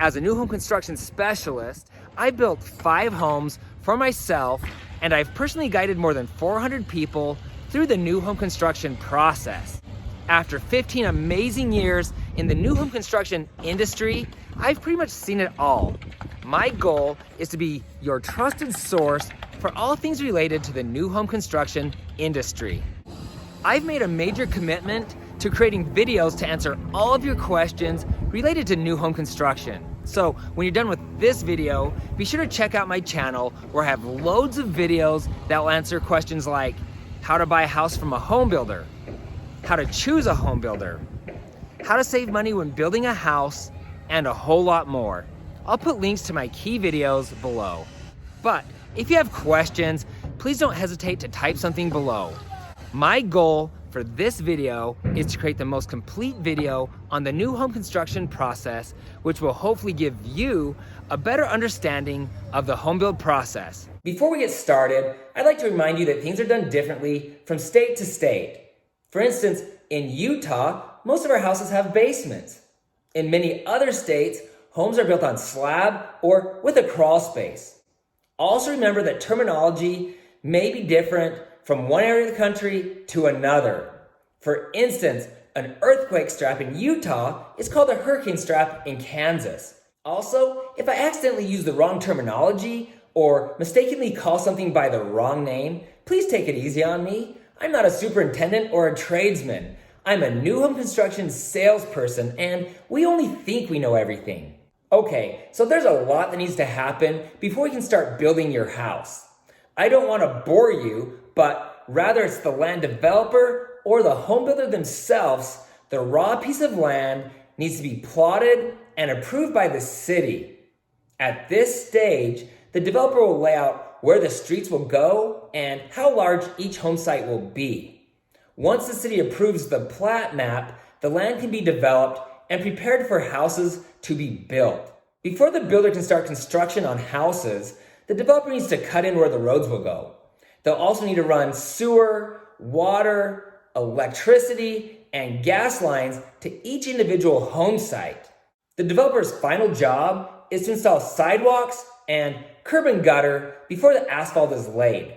As a new home construction specialist, I built 5 homes for myself, and I've personally guided more than 400 people through the new home construction process. After 15 amazing years in the new home construction industry, I've pretty much seen it all. My goal is to be your trusted source for all things related to the new home construction industry. I've made a major commitment to creating videos to answer all of your questions related to new home construction. So when you're done with this video, be sure to check out my channel where I have loads of videos that will answer questions like how to buy a house from a home builder, how to choose a home builder, how to save money when building a house, and a whole lot more. I'll put links to my key videos below. But if you have questions, please don't hesitate to type something below. My goal for this video is to create the most complete video on the new home construction process, which will hopefully give you a better understanding of the home build process. Before we get started, I'd like to remind you that things are done differently from state to state. For instance, in Utah, most of our houses have basements. In many other states, homes are built on slab or with a crawl space. Also remember that terminology may be different from one area of the country to another. For instance, an earthquake strap in Utah is called a hurricane strap in Kansas. Also, if I accidentally use the wrong terminology or mistakenly call something by the wrong name, please take it easy on me. I'm not a superintendent or a tradesman. I'm a new home construction salesperson, and we only think we know everything. Okay, so there's a lot that needs to happen before we can start building your house. I don't want to bore you, but rather it's the land developer or the home builder themselves. The raw piece of land needs to be plotted and approved by the city. At this stage, the developer will lay out where the streets will go and how large each home site will be. Once the city approves the plat map, the land can be developed and prepared for houses to be built. Before the builder can start construction on houses, the developer needs to cut in where the roads will go. They'll also need to run sewer, water, electricity, and gas lines to each individual home site. The developer's final job is to install sidewalks and curb and gutter before the asphalt is laid.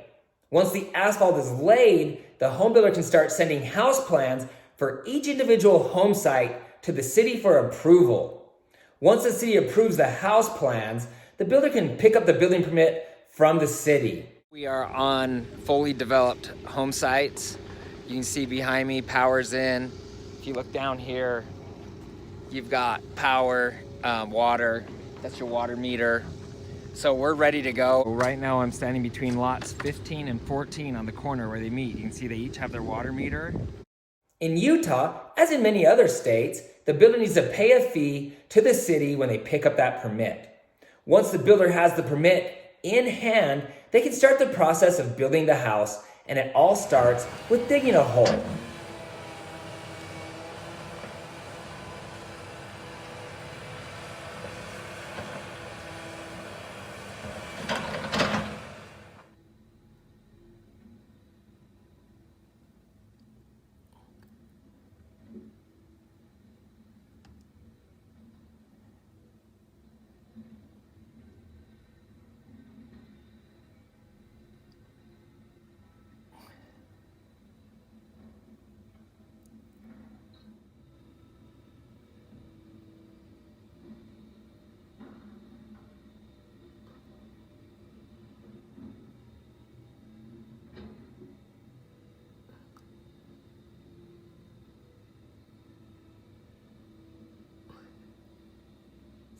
Once the asphalt is laid, the home builder can start sending house plans for each individual home site to the city for approval. Once the city approves the house plans, the builder can pick up the building permit from the city. We are on fully developed home sites. You can see behind me, power's in. If you look down here, you've got power, water. That's your water meter. So we're ready to go. Right now I'm standing between lots 15 and 14 on the corner where they meet. You can see they each have their water meter. In Utah, as in many other states, the builder needs to pay a fee to the city when they pick up that permit. Once the builder has the permit in hand, they can start the process of building the house, and it all starts with digging a hole.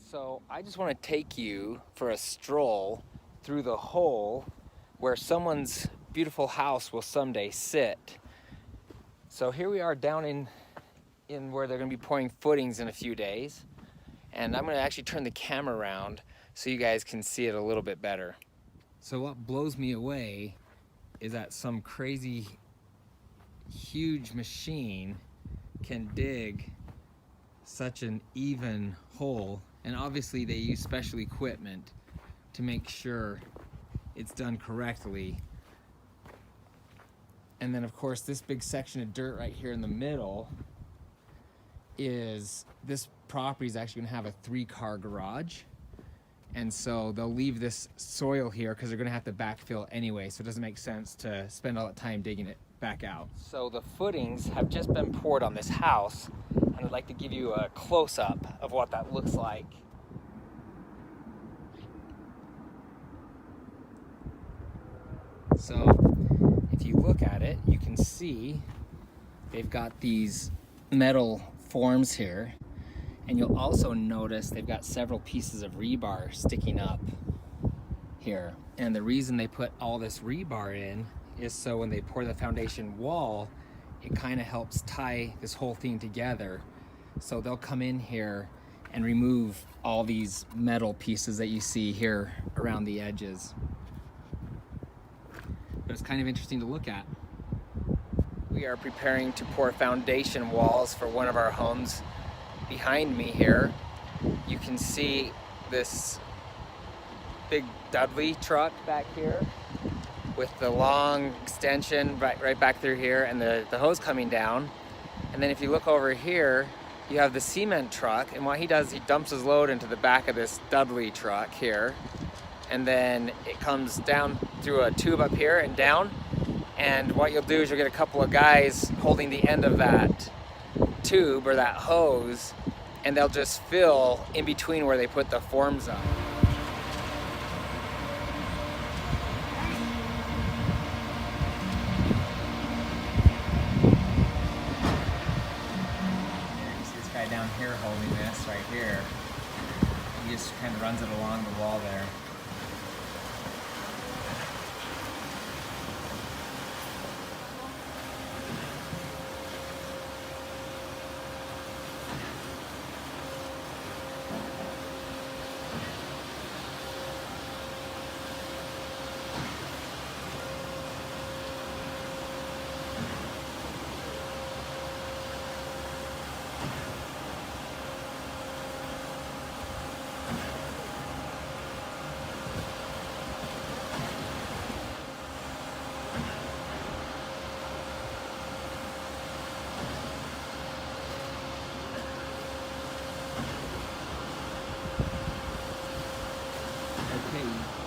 So I just want to take you for a stroll through the hole where someone's beautiful house will someday sit. So here we are down in where they're going to be pouring footings in a few days. And I'm going to actually turn the camera around so you guys can see it a little bit better. So what blows me away is that some crazy huge machine can dig such an even hole, and obviously they use special equipment to make sure it's done correctly. And then of course this big section of dirt right here in the middle is this property is actually gonna have a 3-car garage. And so they'll leave this soil here because they're gonna have to backfill anyway, so it doesn't make sense to spend all that time digging it back out. So the footings have just been poured on this house, and I'd like to give you a close-up of what that looks like. So if you look at it, you can see they've got these metal forms here, and you'll also notice they've got several pieces of rebar sticking up here. And the reason they put all this rebar in is so when they pour the foundation wall, it kind of helps tie this whole thing together. So they'll come in here and remove all these metal pieces that you see here around the edges. But it's kind of interesting to look at. We are preparing to pour foundation walls for one of our homes. Behind me here, you can see this big Dudley truck back here with the long extension right back through here, and the hose coming down. And then if you look over here, you have the cement truck, and what he does, he dumps his load into the back of this Dudley truck here, and then it comes down through a tube up here and down. And what you'll do is you'll get a couple of guys holding the end of that tube or that hose, and they'll just fill in between where they put the forms up. You see this guy down here holding this right here. He just kind of runs it along the wall there.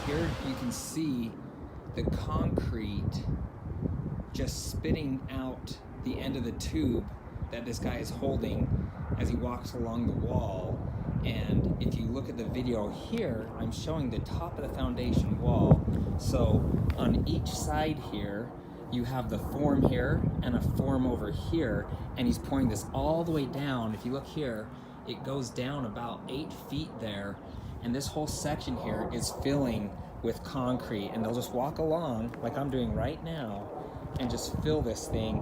Here you can see the concrete just spitting out the end of the tube that this guy is holding as he walks along the wall. And if you look at the video here, I'm showing the top of the foundation wall. So on each side here, you have the form here and a form over here, and he's pouring this all the way down. If you look here, it goes down about 8 feet there. And this whole section here is filling with concrete, and they'll just walk along like I'm doing right now and just fill this thing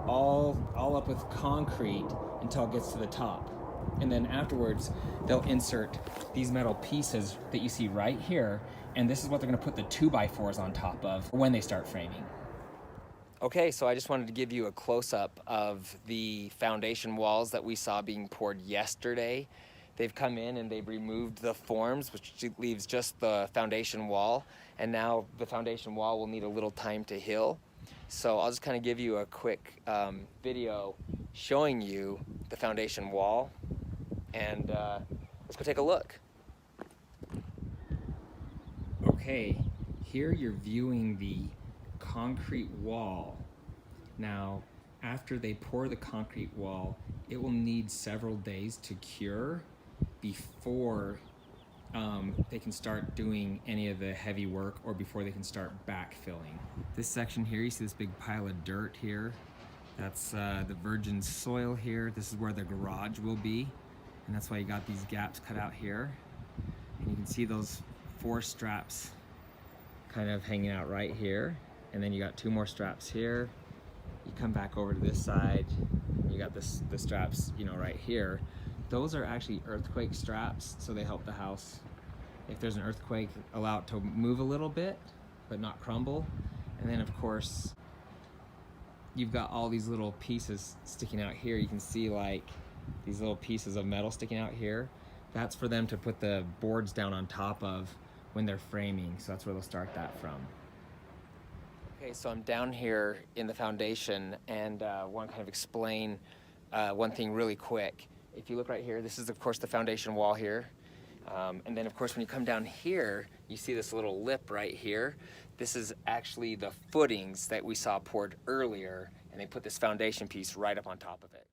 all up with concrete until it gets to the top. And then afterwards, they'll insert these metal pieces that you see right here, and this is what they're gonna put the 2x4s on top of when they start framing. Okay, so I just wanted to give you a close-up of the foundation walls that we saw being poured yesterday. They've come in and they've removed the forms, which leaves just the foundation wall. And now the foundation wall will need a little time to heal. So I'll just kind of give you a quick video showing you the foundation wall. And let's go take a look. Okay, here you're viewing the concrete wall. Now, after they pour the concrete wall, it will need several days to cure before they can start doing any of the heavy work, or before they can start backfilling. This section here, you see this big pile of dirt here. That's the virgin soil here. This is where the garage will be, and that's why you got these gaps cut out here. And you can see those 4 straps kind of hanging out right here, and then you got 2 more straps here. You come back over to this side, you got the straps, you know, right here. Those are actually earthquake straps, so they help the house. If there's an earthquake, allow it to move a little bit, but not crumble. And then of course, you've got all these little pieces sticking out here. You can see like these little pieces of metal sticking out here. That's for them to put the boards down on top of when they're framing. So that's where they'll start that from. Okay, so I'm down here in the foundation, and want to kind of explain one thing really quick. if you look right here, this is of course the foundation wall here. And then of course when you come down here, you see this little lip right here. This is actually the footings that we saw poured earlier, and they put this foundation piece right up on top of it.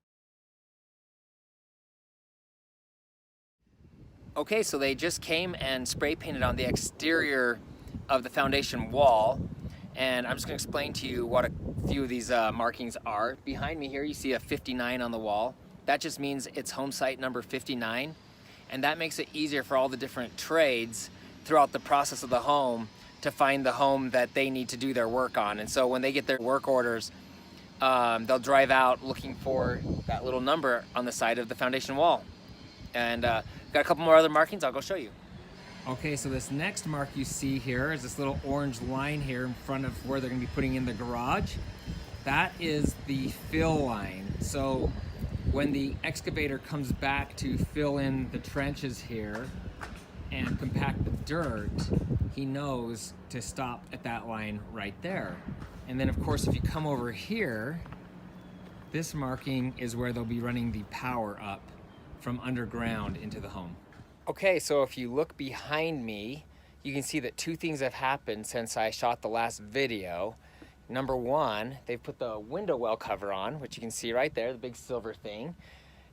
Okay, so they just came and spray painted on the exterior of the foundation wall, and I'm just going to explain to you what a few of these markings are. Behind me here you see a 59 on the wall. That just means it's home site number 59, and that makes it easier for all the different trades throughout the process of the home to find the home that they need to do their work on. And so when they get their work orders, they'll drive out looking for that little number on the side of the foundation wall. And got a couple more other markings, I'll go show you. Okay, so this next mark you see here is this little orange line here in front of where they're gonna be putting in the garage. That is the fill line. So when the excavator comes back to fill in the trenches here and compact the dirt, he knows to stop at that line right there. And then of course, if you come over here, this marking is where they'll be running the power up from underground into the home. Okay, so if you look behind me, you can see that two things have happened since I shot the last video. Number one, they've put the window well cover on, which you can see right there, the big silver thing.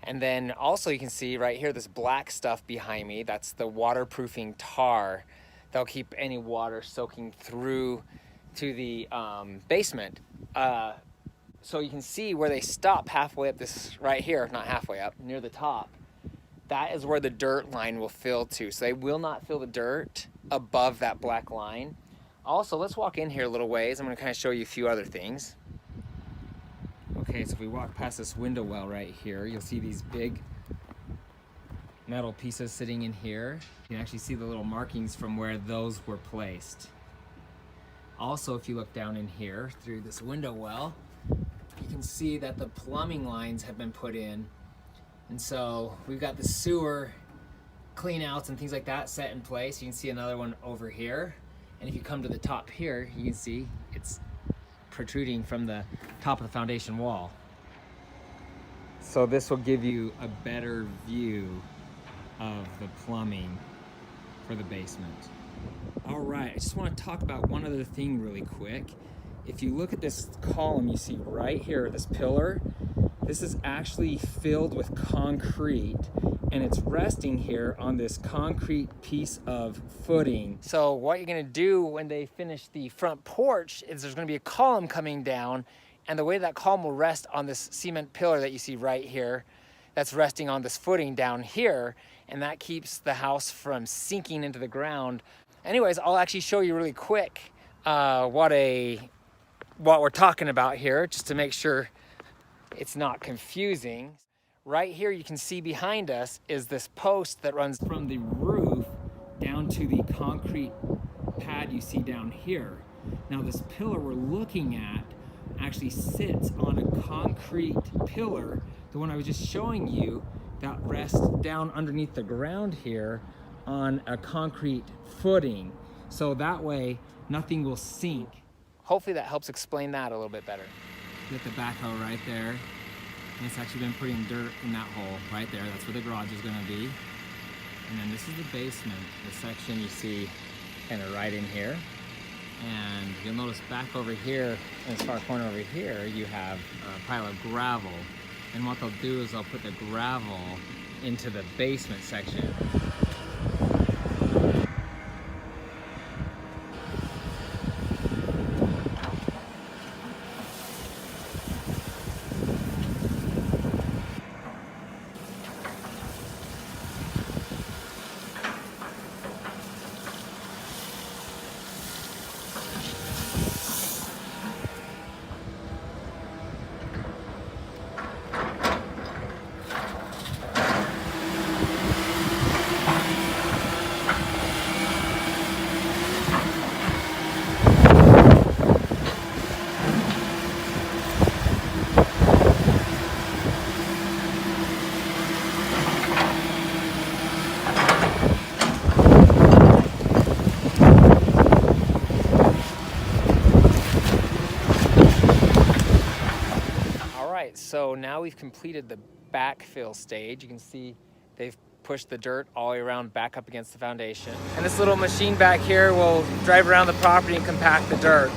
And then also you can see right here, this black stuff behind me, that's the waterproofing tar. That'll keep any water soaking through to the basement. So you can see where they stop halfway up this right here, not halfway up, near the top. That is where the dirt line will fill to. So they will not fill the dirt above that black line. Also, let's walk in here a little ways. I'm gonna kind of show you a few other things. Okay, so if we walk past this window well right here, you'll see these big metal pieces sitting in here. You can actually see the little markings from where those were placed. Also, if you look down in here through this window well, you can see that the plumbing lines have been put in. And so we've got the sewer clean outs and things like that set in place. You can see another one over here. And if you come to the top here, you can see it's protruding from the top of the foundation wall. So this will give you a better view of the plumbing for the basement. All right, I just want to talk about one other thing really quick. If you look at this column you see right here, this pillar, this is actually filled with concrete, and it's resting here on this concrete piece of footing. So what you're gonna do when they finish the front porch is there's gonna be a column coming down, and the way that column will rest on this cement pillar that you see right here, that's resting on this footing down here, and that keeps the house from sinking into the ground. Anyways, I'll actually show you really quick what we're talking about here, just to make sure it's not confusing. Right here you can see behind us is this post that runs from the roof down to the concrete pad you see down here. Now this pillar we're looking at actually sits on a concrete pillar, the one I was just showing you, that rests down underneath the ground here on a concrete footing. So that way nothing will sink. Hopefully that helps explain that a little bit better. Get the backhoe right there. And it's actually been putting dirt in that hole right there. That's where the garage is gonna be. And then this is the basement, the section you see kind of right in here. And you'll notice back over here, in this far corner over here, you have a pile of gravel. And what they'll do is they'll put the gravel into the basement section. so now we've completed the backfill stage. You can see they've pushed the dirt all the way around back up against the foundation. And this little machine back here will drive around the property and compact the dirt.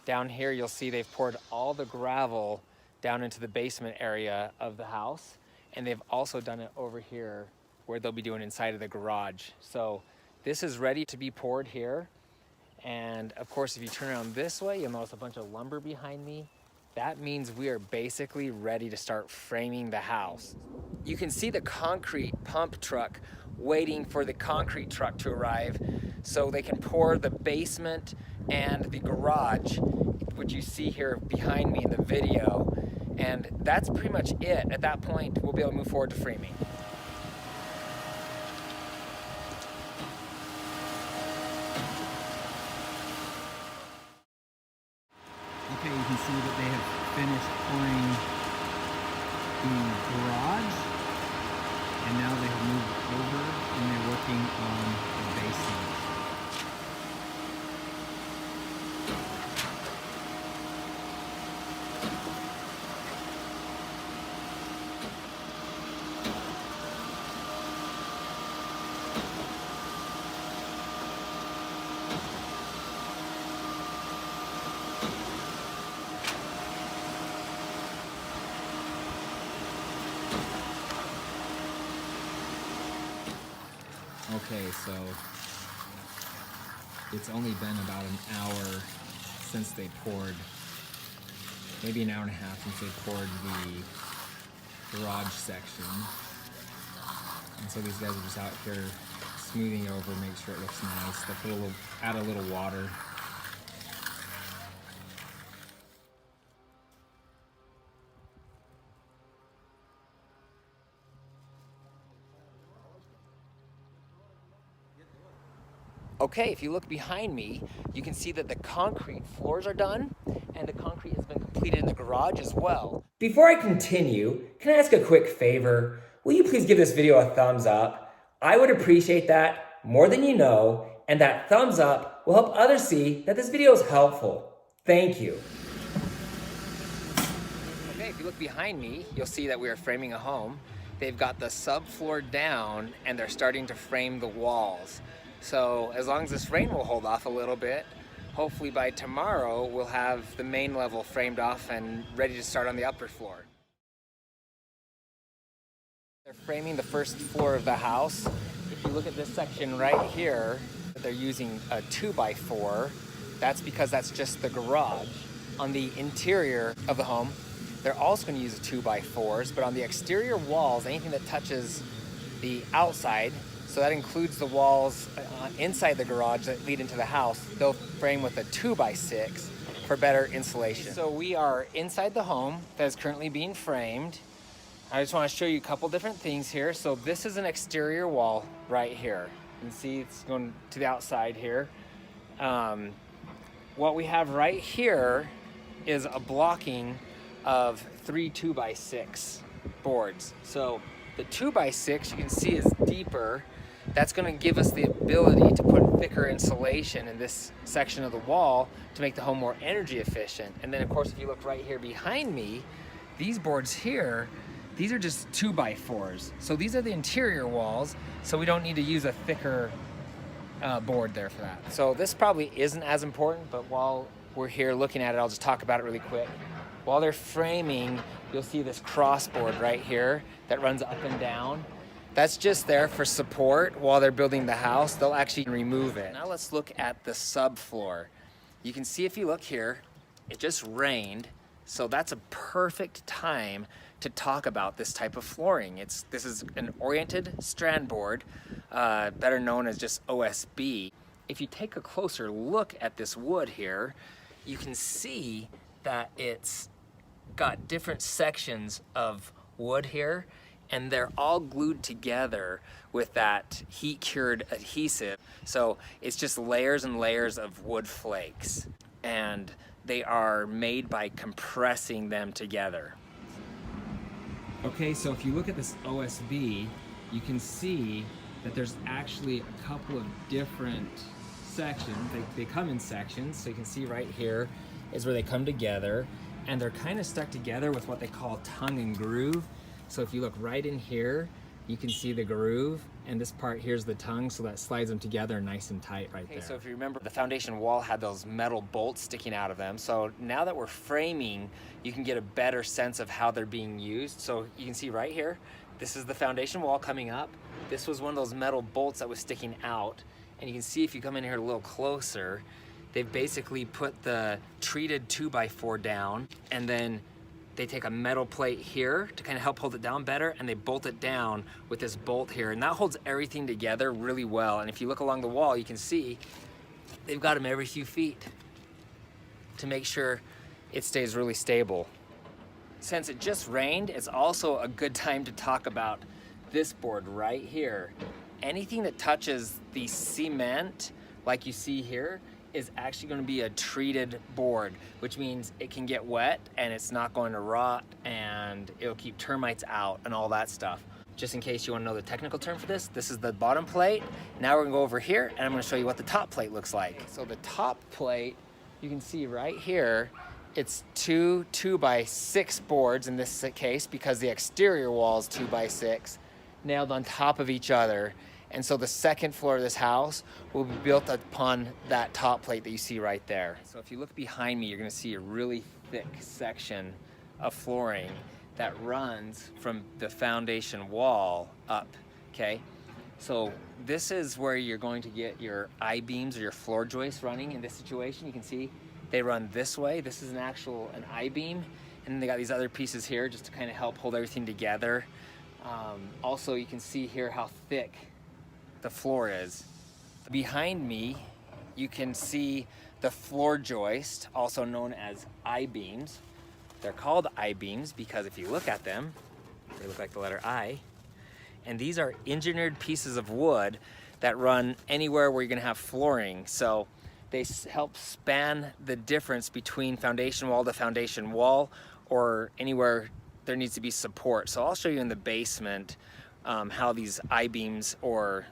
Down here, you'll see they've poured all the gravel down into the basement area of the house, and they've also done it over here where they'll be doing inside of the garage. So this is ready to be poured here. And of course, if you turn around this way, you'll notice a bunch of lumber behind me. That means we are basically ready to start framing the house. You can see the concrete pump truck waiting for the concrete truck to arrive so they can pour the basement and the garage, which you see here behind me in the video. And that's pretty much it. At that point, we'll be able to move forward to framing. Okay, you can see that they have finished pouring the garage, and now they have moved over and they're working on the basement. Okay, so it's only been about an hour since they poured, maybe an hour and a half since they poured the garage section. And so these guys are just out here smoothing it over, make sure it looks nice. They'll add a little water. Okay, if you look behind me, you can see that the concrete floors are done and the concrete has been completed in the garage as well. Before I continue, can I ask a quick favor? Will you please give this video a thumbs up? I would appreciate that more than you know, and that thumbs up will help others see that this video is helpful. Thank you. Okay, if you look behind me, you'll see that we are framing a home. They've got the subfloor down and they're starting to frame the walls. So as long as this rain will hold off a little bit, hopefully by tomorrow we'll have the main level framed off and ready to start on the upper floor. They're framing the first floor of the house. If you look at this section right here, they're using a 2x4. That's because that's just the garage. On the interior of the home, they're also going to use 2x4s, but on the exterior walls, anything that touches the outside, so that includes the walls inside the garage that lead into the house, they'll frame with a 2x6 for better insulation. So we are inside the home that is currently being framed. I just want to show you a couple different things here. So this is an exterior wall right here. You can see it's going to the outside here. What we have right here is a blocking of 3 2x6 boards. So the 2x6 you can see is deeper. That's going to give us the ability to put thicker insulation in this section of the wall to make the home more energy efficient. And then of course, if you look right here behind me, these boards here, these are just 2x4s. So these are the interior walls, so we don't need to use a thicker board there for that. So this probably isn't as important, but while we're here looking at it, I'll just talk about it really quick. While they're framing, you'll see this crossboard right here that runs up and down. That's just there for support while they're building the house. They'll actually remove it. Now let's look at the subfloor. You can see if you look here, it just rained. So that's a perfect time to talk about this type of flooring. This is an oriented strand board, better known as just OSB. If you take a closer look at this wood here, you can see that it's got different sections of wood here. and they're all glued together with that heat cured adhesive. So it's just layers and layers of wood flakes, and they are made by compressing them together. Okay, so if you look at this OSB, you can see that there's actually a couple of different sections. They come in sections, so you can see right here is where they come together, and they're kind of stuck together with what they call tongue and groove. So if you look right in here, you can see the groove, and this part here's the tongue, so that slides them together nice and tight right there. So if you remember, the foundation wall had those metal bolts sticking out of them. So now that we're framing, you can get a better sense of how they're being used. So you can see right here, this is the foundation wall coming up. This was one of those metal bolts that was sticking out. And you can see if you come in here a little closer, they've basically put the treated 2x4 down, and then they take a metal plate here to kind of help hold it down better, and they bolt it down with this bolt here, and that holds everything together really well. And if you look along the wall, you can see they've got them every few feet to make sure it stays really stable. Since it just rained, it's also a good time to talk about this board right here. Anything that touches the cement, like you see here, is actually going to be a treated board, which means it can get wet and it's not going to rot, and it'll keep termites out and all that stuff. Just in case you want to know the technical term for this, this is the bottom plate. Now we're going to go over here and I'm going to show you what the top plate looks like. So the top plate, you can see right here, it's two 2x6 boards in this case, because the exterior wall is 2x6 nailed on top of each other. And so the second floor of this house will be built upon that top plate that you see right there. So if you look behind me, you're gonna see a really thick section of flooring that runs from the foundation wall up, okay? So this is where you're going to get your I-beams or your floor joists running in this situation. You can see they run this way. This is an I-beam, and then they got these other pieces here just to kind of help hold everything together. Also, you can see here how thick the floor is. Behind me, you can see the floor joist, also known as I-beams. They're called I-beams because if you look at them, they look like the letter I. And these are engineered pieces of wood that run anywhere where you're gonna have flooring. So they help span the difference between foundation wall to foundation wall, or anywhere there needs to be support. So I'll show you in the basement how these I-beams or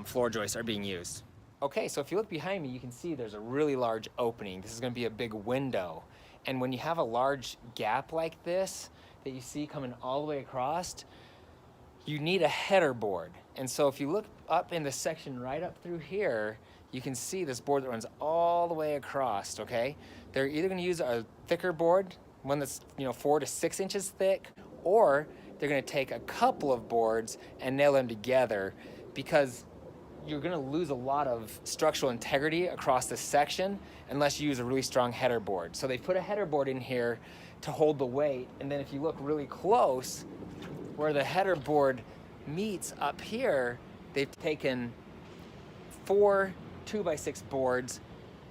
floor joists are being used. Okay, so if you look behind me, you can see there's a really large opening. This is gonna be a big window. And when you have a large gap like this that you see coming all the way across, you need a header board. And so if you look up in the section right up through here, you can see this board that runs all the way across, okay? They're either gonna use a thicker board, one that's 4 to 6 inches thick, or they're gonna take a couple of boards and nail them together, because you're gonna lose a lot of structural integrity across this section unless you use a really strong header board. So they put a header board in here to hold the weight, and then if you look really close, where the header board meets up here, they've taken 4 2x6 boards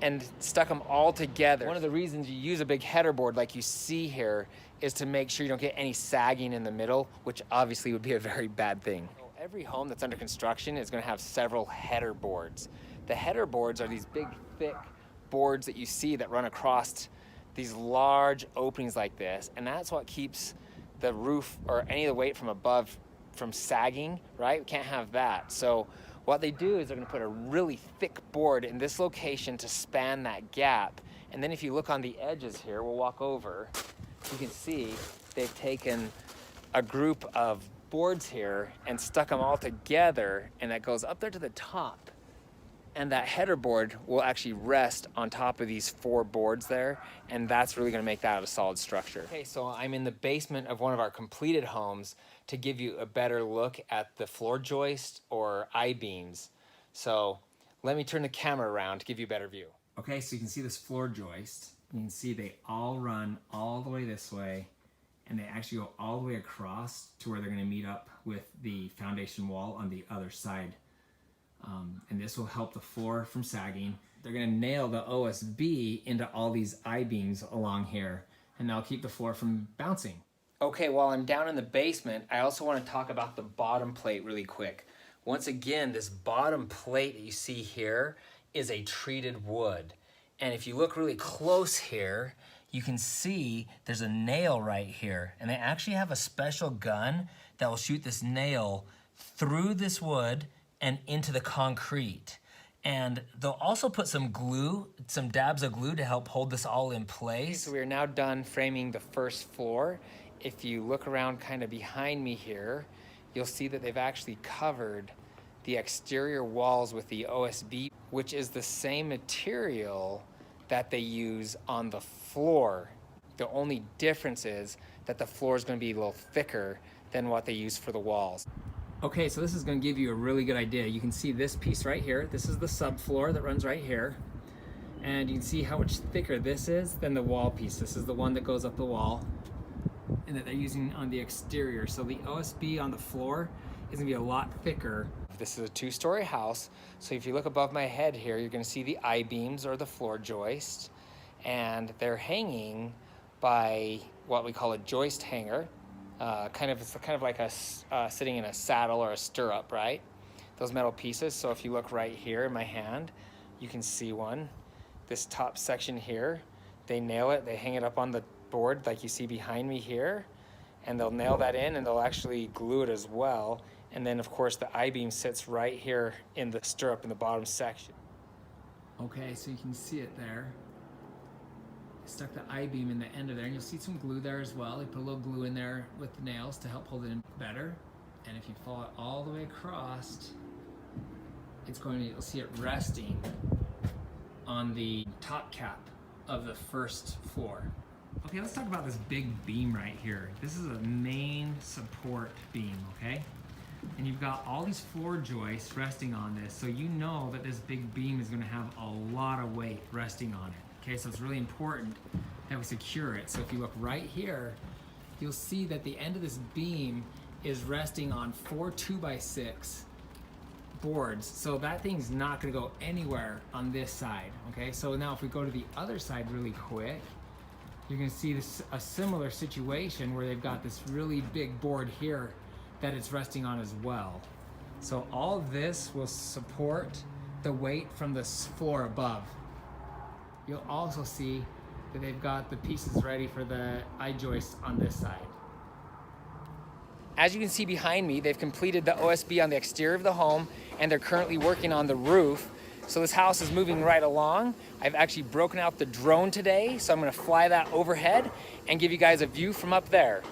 and stuck them all together. One of the reasons you use a big header board like you see here is to make sure you don't get any sagging in the middle, which obviously would be a very bad thing. Every home that's under construction is going to have several header boards. The header boards are these big, thick boards that you see that run across these large openings like this, and that's what keeps the roof or any of the weight from above from sagging, right? We can't have that. So what they do is they're going to put a really thick board in this location to span that gap. And then if you look on the edges here, we'll walk over, you can see they've taken a group of boards here and stuck them all together, and that goes up there to the top, and that header board will actually rest on top of these 4 boards there, and that's really going to make that a solid structure. Okay, so I'm in the basement of one of our completed homes to give you a better look at the floor joist or I-beams. So let me turn the camera around to give you a better view. Okay, so you can see this floor joist. You can see they all run all the way this way, and they actually go all the way across to where they're going to meet up with the foundation wall on the other side. And this will help the floor from sagging. They're going to nail the OSB into all these I-beams along here, and that'll keep the floor from bouncing. Okay, while I'm down in the basement, I also want to talk about the bottom plate really quick. Once again, this bottom plate that you see here is a treated wood. And if you look really close here, you can see there's a nail right here. And they actually have a special gun that will shoot this nail through this wood and into the concrete. And they'll also put some glue, some dabs of glue to help hold this all in place. So we are now done framing the first floor. If you look around kind of behind me here, you'll see that they've actually covered the exterior walls with the OSB, which is the same material that they use on the floor. The only difference is that the floor is going to be a little thicker than what they use for the walls. Okay, so this is going to give you a really good idea. You can see this piece right here. This is the subfloor that runs right here. And you can see how much thicker this is than the wall piece. This is the one that goes up the wall and that they're using on the exterior. So the OSB on the floor is going to be a lot thicker. This is a two-story house. So if you look above my head here, you're going to see the I-beams or the floor joist. And they're hanging by what we call a joist hanger. It's kind of like a sitting in a saddle or a stirrup, right? Those metal pieces. So if you look right here in my hand, you can see one. This top section here, they nail it. They hang it up on the board like you see behind me here, and they'll nail that in, and they'll actually glue it as well. And then of course the I-beam sits right here in the stirrup in the bottom section. Okay, so you can see it there. Stuck the I-beam in the end of there, and you'll see some glue there as well. They put a little glue in there with the nails to help hold it in better. And if you follow it all the way across, you'll see it resting on the top cap of the first floor. Okay, let's talk about this big beam right here. This is a main support beam, okay? And you've got all these floor joists resting on this, so you know that this big beam is gonna have a lot of weight resting on it. Okay, so it's really important that we secure it. So if you look right here, you'll see that the end of this beam is resting on 4 2x6 boards. So that thing's not gonna go anywhere on this side, okay? So now if we go to the other side really quick, you're gonna see a similar situation where they've got this really big board here that it's resting on as well. So all of this will support the weight from the floor above. You'll also see that they've got the pieces ready for the I-joist on this side. As you can see behind me, they've completed the OSB on the exterior of the home, and they're currently working on the roof. So this house is moving right along. I've actually broken out the drone today, so I'm gonna fly that overhead and give you guys a view from up there.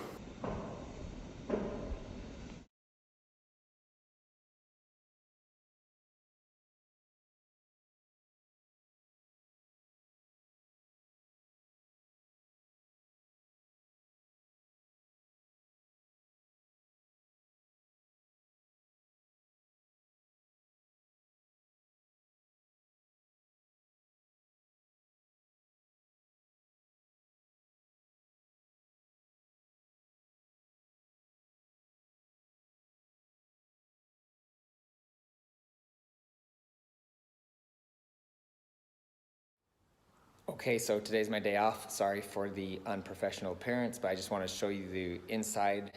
Okay, so today's my day off. Sorry for the unprofessional appearance, but I just want to show you the inside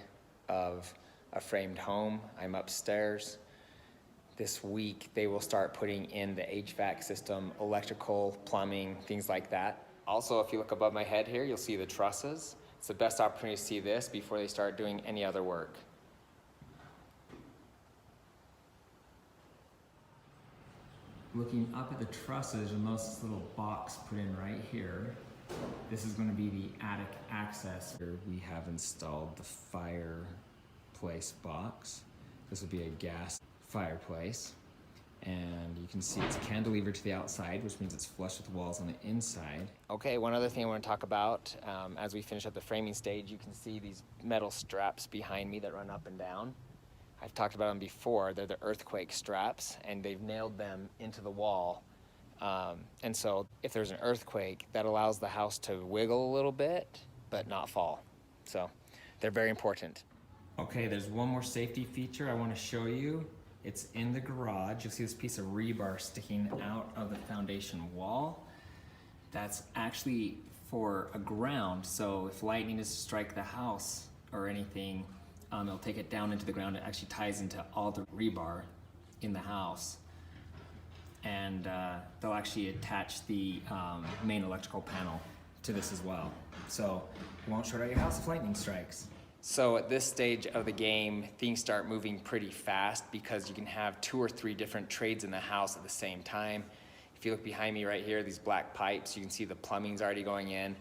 of a framed home. I'm upstairs. This week, they will start putting in the HVAC system, electrical, plumbing, things like that. Also, if you look above my head here, you'll see the trusses. It's the best opportunity to see this before they start doing any other work. Looking up at the trusses, you'll notice this little box put in right here. This is going to be the attic access. Here we have installed the fireplace box. This will be a gas fireplace. And you can see it's cantilevered to the outside, which means it's flush with the walls on the inside. Okay, one other thing I want to talk about, as we finish up the framing stage, you can see these metal straps behind me that run up and down. I've talked about them before. They're the earthquake straps, and they've nailed them into the wall. And so if there's an earthquake, that allows the house to wiggle a little bit, but not fall. So they're very important. Okay, there's one more safety feature I want to show you. It's in the garage. You'll see this piece of rebar sticking out of the foundation wall. That's actually for a ground, so if lightning is to strike the house or anything, it'll take it down into the ground. It actually ties into all the rebar in the house. And they'll actually attach the main electrical panel to this as well. So it won't short out your house if lightning strikes. So at this stage of the game, things start moving pretty fast because you can have 2 or 3 different trades in the house at the same time. If you look behind me right here, these black pipes, you can see the plumbing's already going in.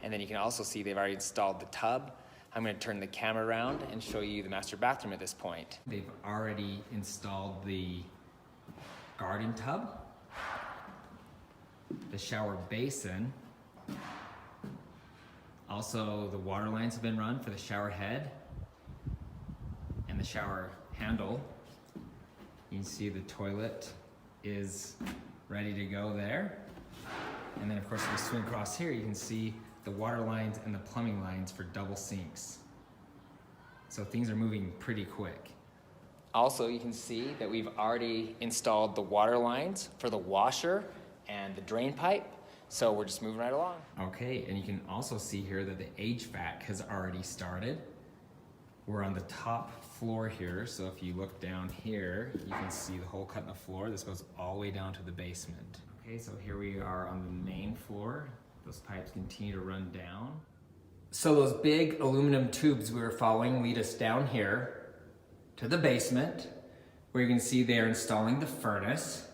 And then you can also see they've already installed the tub. I'm gonna turn the camera around and show you the master bathroom at this point. They've already installed the garden tub, the shower basin. Also, the water lines have been run for the shower head and the shower handle. You can see the toilet is ready to go there. And then of course, if we swing across here, you can see the water lines and the plumbing lines for double sinks. So things are moving pretty quick. Also, you can see that we've already installed the water lines for the washer and the drain pipe. So we're just moving right along. Okay, and you can also see here that the HVAC has already started. We're on the top floor here, so if you look down here, you can see the hole cut in the floor. This goes all the way down to the basement. Okay, so here we are on the main floor. Those pipes continue to run down. So those big aluminum tubes we were following lead us down here to the basement, where you can see they are installing the furnace.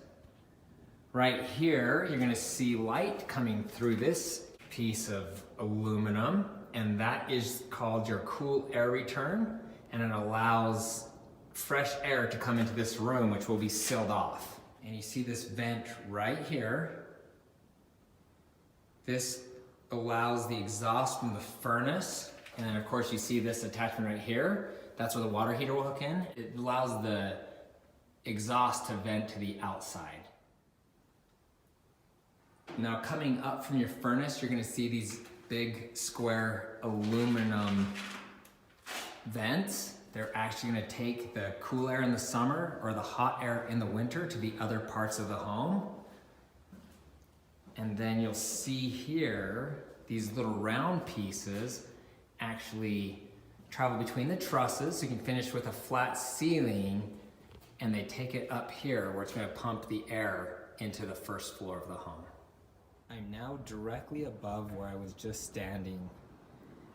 Right here, you're gonna see light coming through this piece of aluminum, and that is called your cool air return, and it allows fresh air to come into this room, which will be sealed off. And you see this vent right here. This allows the exhaust from the furnace, and then of course you see this attachment right here. That's where the water heater will hook in. It allows the exhaust to vent to the outside. Now coming up from your furnace, you're gonna see these big square aluminum vents. They're actually gonna take the cool air in the summer or the hot air in the winter to the other parts of the home. And then you'll see here, these little round pieces actually travel between the trusses, so you can finish with a flat ceiling, and they take it up here where it's gonna pump the air into the first floor of the home. I'm now directly above where I was just standing.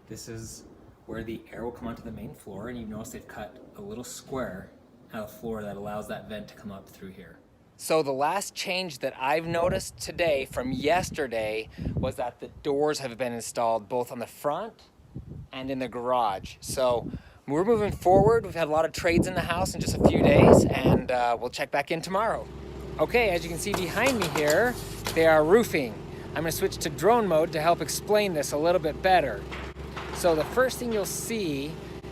This is where the air will come onto the main floor, and you notice they've cut a little square out of the floor that allows that vent to come up through here. So the last change that I've noticed today from yesterday was that the doors have been installed both on the front and in the garage. So we're moving forward. We've had a lot of trades in the house in just a few days, and we'll check back in tomorrow. Okay, as you can see behind me here, they are roofing. I'm gonna switch to drone mode to help explain this a little bit better. So the first thing you'll see,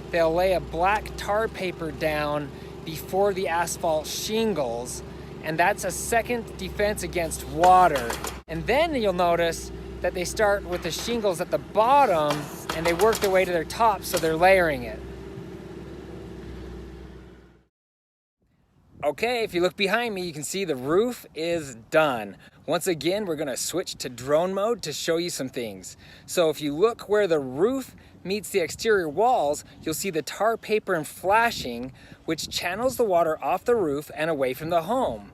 they'll lay a black tar paper down before the asphalt shingles, and that's a second defense against water. And then you'll notice that they start with the shingles at the bottom and they work their way to their top, so they're layering it. Okay, if you look behind me, you can see the roof is done. Once again, we're gonna switch to drone mode to show you some things. So if you look where the roof meets the exterior walls, you'll see the tar paper and flashing, which channels the water off the roof and away from the home.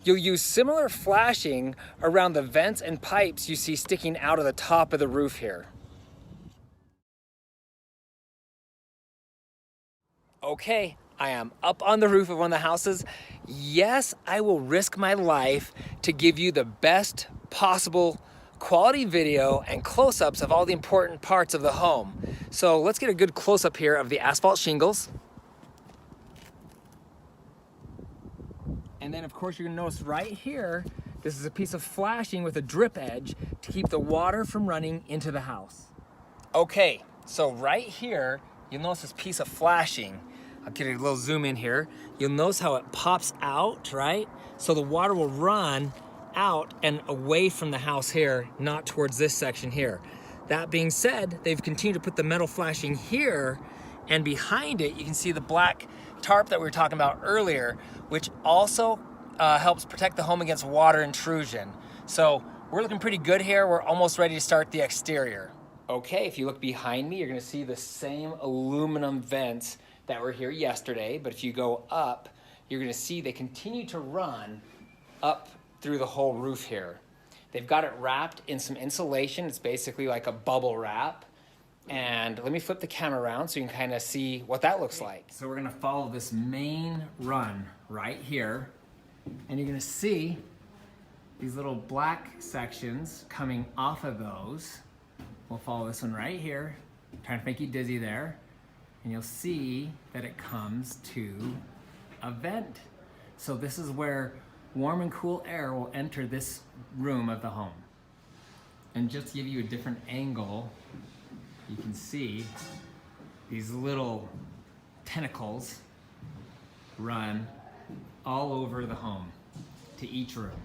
You'll use similar flashing around the vents and pipes you see sticking out of the top of the roof here. Okay, I am up on the roof of one of the houses. Yes, I will risk my life to give you the best possible quality video and close-ups of all the important parts of the home. So let's get a good close-up here of the asphalt shingles. And then of course you're gonna notice right here, this is a piece of flashing with a drip edge to keep the water from running into the house. Okay, so right here, you'll notice this piece of flashing. I'll get a little zoom in here. You'll notice how it pops out, right? So the water will run out and away from the house here, not towards this section here. That being said, they've continued to put the metal flashing here, and behind it, you can see the black tarp that we were talking about earlier, which also helps protect the home against water intrusion. So we're looking pretty good here. We're almost ready to start the exterior. Okay, if you look behind me, you're gonna see the same aluminum vents that were here yesterday, but if you go up, you're gonna see they continue to run up through the whole roof here. They've got it wrapped in some insulation. It's basically like a bubble wrap. And let me flip the camera around so you can kind of see what that looks like. So we're gonna follow this main run right here, and you're gonna see these little black sections coming off of those. We'll follow this one right here, trying to make you dizzy there, and you'll see that it comes to a vent. So this is where warm and cool air will enter this room of the home. And just to give you a different angle, you can see these little tentacles run all over the home to each room.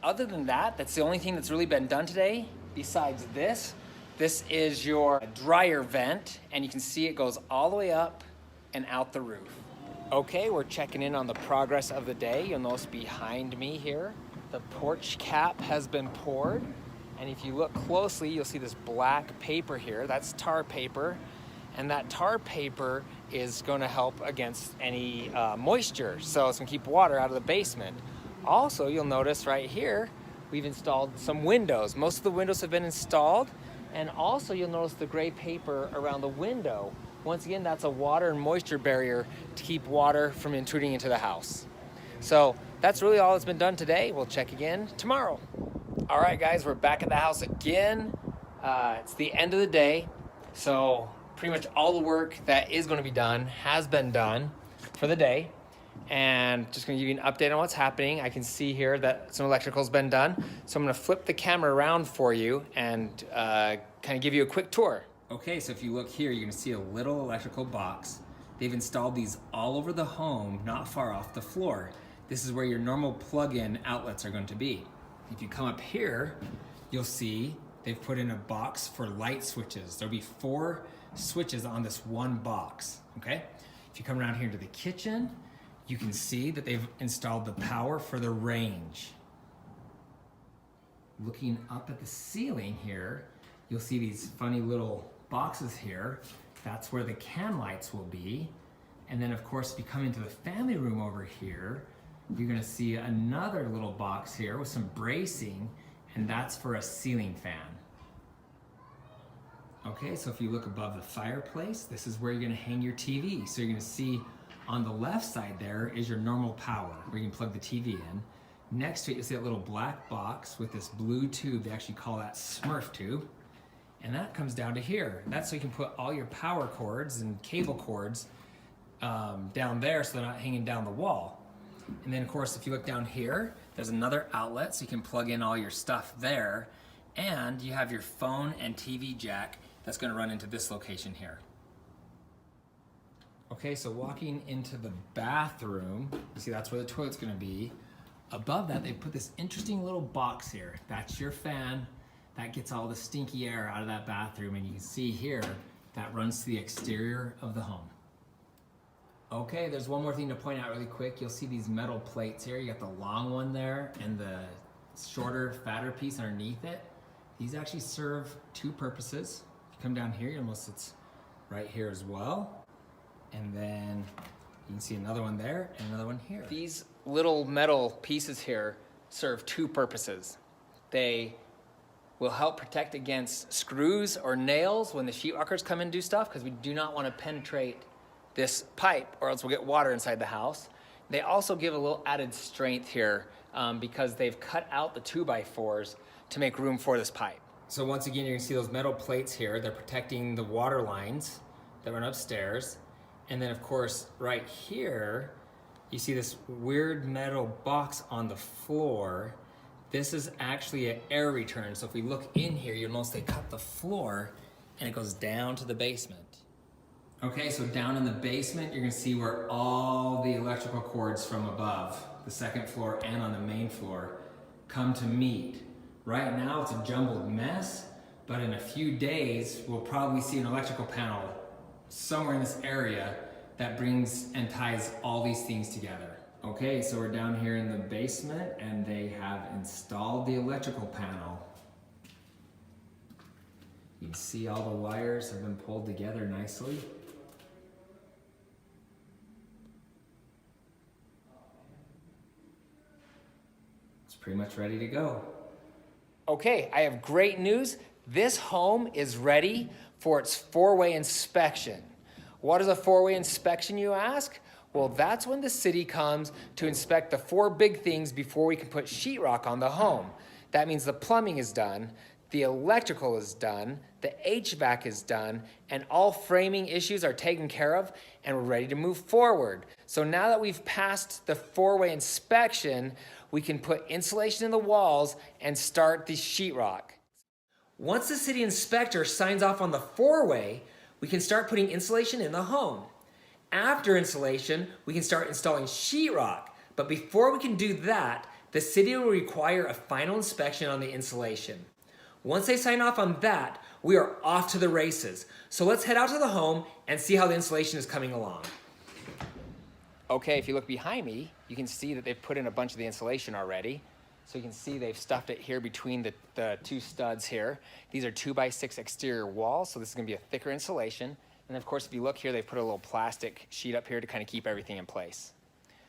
Other than that, that's the only thing that's really been done today besides this. This is your dryer vent, and you can see it goes all the way up and out the roof. Okay, we're checking in on the progress of the day. You'll notice behind me here, the porch cap has been poured. And if you look closely, you'll see this black paper here. That's tar paper. And that tar paper is gonna help against any moisture. So it's gonna keep water out of the basement. Also, you'll notice right here, we've installed some windows. Most of the windows have been installed. And also you'll notice the gray paper around the window. Once again, that's a water and moisture barrier to keep water from intruding into the house. So that's really all that's been done today. We'll check again tomorrow. All right, guys, we're back at the house again. It's the end of the day. So pretty much all the work that is gonna be done has been done for the day. And just gonna give you an update on what's happening. I can see here that some electrical's been done. So I'm gonna flip the camera around for you and kind of give you a quick tour. Okay, so if you look here, you're gonna see a little electrical box. They've installed these all over the home, not far off the floor. This is where your normal plug-in outlets are going to be. If you come up here, you'll see they've put in a box for light switches. There'll be 4 switches on this one box, okay? If you come around here to the kitchen, you can see that they've installed the power for the range. Looking up at the ceiling here, you'll see these funny little boxes here. That's where the can lights will be. And then of course, if you come into the family room over here, you're gonna see another little box here with some bracing, and that's for a ceiling fan. Okay, so if you look above the fireplace, this is where you're gonna hang your TV. So you're gonna see on the left side there is your normal power, where you can plug the TV in. Next to it, you'll see that little black box with this blue tube. They actually call that Smurf tube. And that comes down to here. That's so you can put all your power cords and cable cords down there so they're not hanging down the wall. And then of course, if you look down here, there's another outlet so you can plug in all your stuff there. And you have your phone and TV jack that's gonna run into this location here. Okay, so walking into the bathroom, you see that's where the toilet's gonna be. Above that, they put this interesting little box here. That's your fan. That gets all the stinky air out of that bathroom, and you can see here, that runs to the exterior of the home. Okay, there's one more thing to point out really quick. You'll see these metal plates here. You got the long one there and the shorter, fatter piece underneath it. These actually serve 2 purposes. If you come down here, you'll notice it's right here as well. And then you can see another one there and another one here. These little metal pieces here serve 2 purposes. They will help protect against screws or nails when the sheetrockers come in and do stuff, because we do not want to penetrate this pipe or else we'll get water inside the house. They also give a little added strength here because they've cut out the 2x4s to make room for this pipe. So once again, you're gonna see those metal plates here. They're protecting the water lines that run upstairs. And then of course, right here, you see this weird metal box on the floor. This is actually an air return. So if we look in here, you'll notice they cut the floor and it goes down to the basement. Okay, so down in the basement, you're gonna see where all the electrical cords from above, the 2nd floor and on the main floor, come to meet. Right now, it's a jumbled mess, but in a few days, we'll probably see an electrical panel somewhere in this area that brings and ties all these things together. Okay, so we're down here in the basement and they have installed the electrical panel. You can see all the wires have been pulled together nicely. It's pretty much ready to go. Okay, I have great news. This home is ready for its four-way inspection. What is a four-way inspection, you ask? Well, that's when the city comes to inspect the four big things before we can put sheetrock on the home. That means the plumbing is done, the electrical is done, the HVAC is done, and all framing issues are taken care of, and we're ready to move forward. So now that we've passed the four-way inspection, we can put insulation in the walls and start the sheetrock. Once the city inspector signs off on the four-way, we can start putting insulation in the home. After insulation, we can start installing sheetrock. But before we can do that, the city will require a final inspection on the insulation. Once they sign off on that, we are off to the races. So let's head out to the home and see how the insulation is coming along. Okay, if you look behind me, you can see that they've put in a bunch of the insulation already. So you can see they've stuffed it here between the two studs here. These are 2x6 exterior walls, so this is gonna be a thicker insulation. And of course, if you look here, they put a little plastic sheet up here to kind of keep everything in place.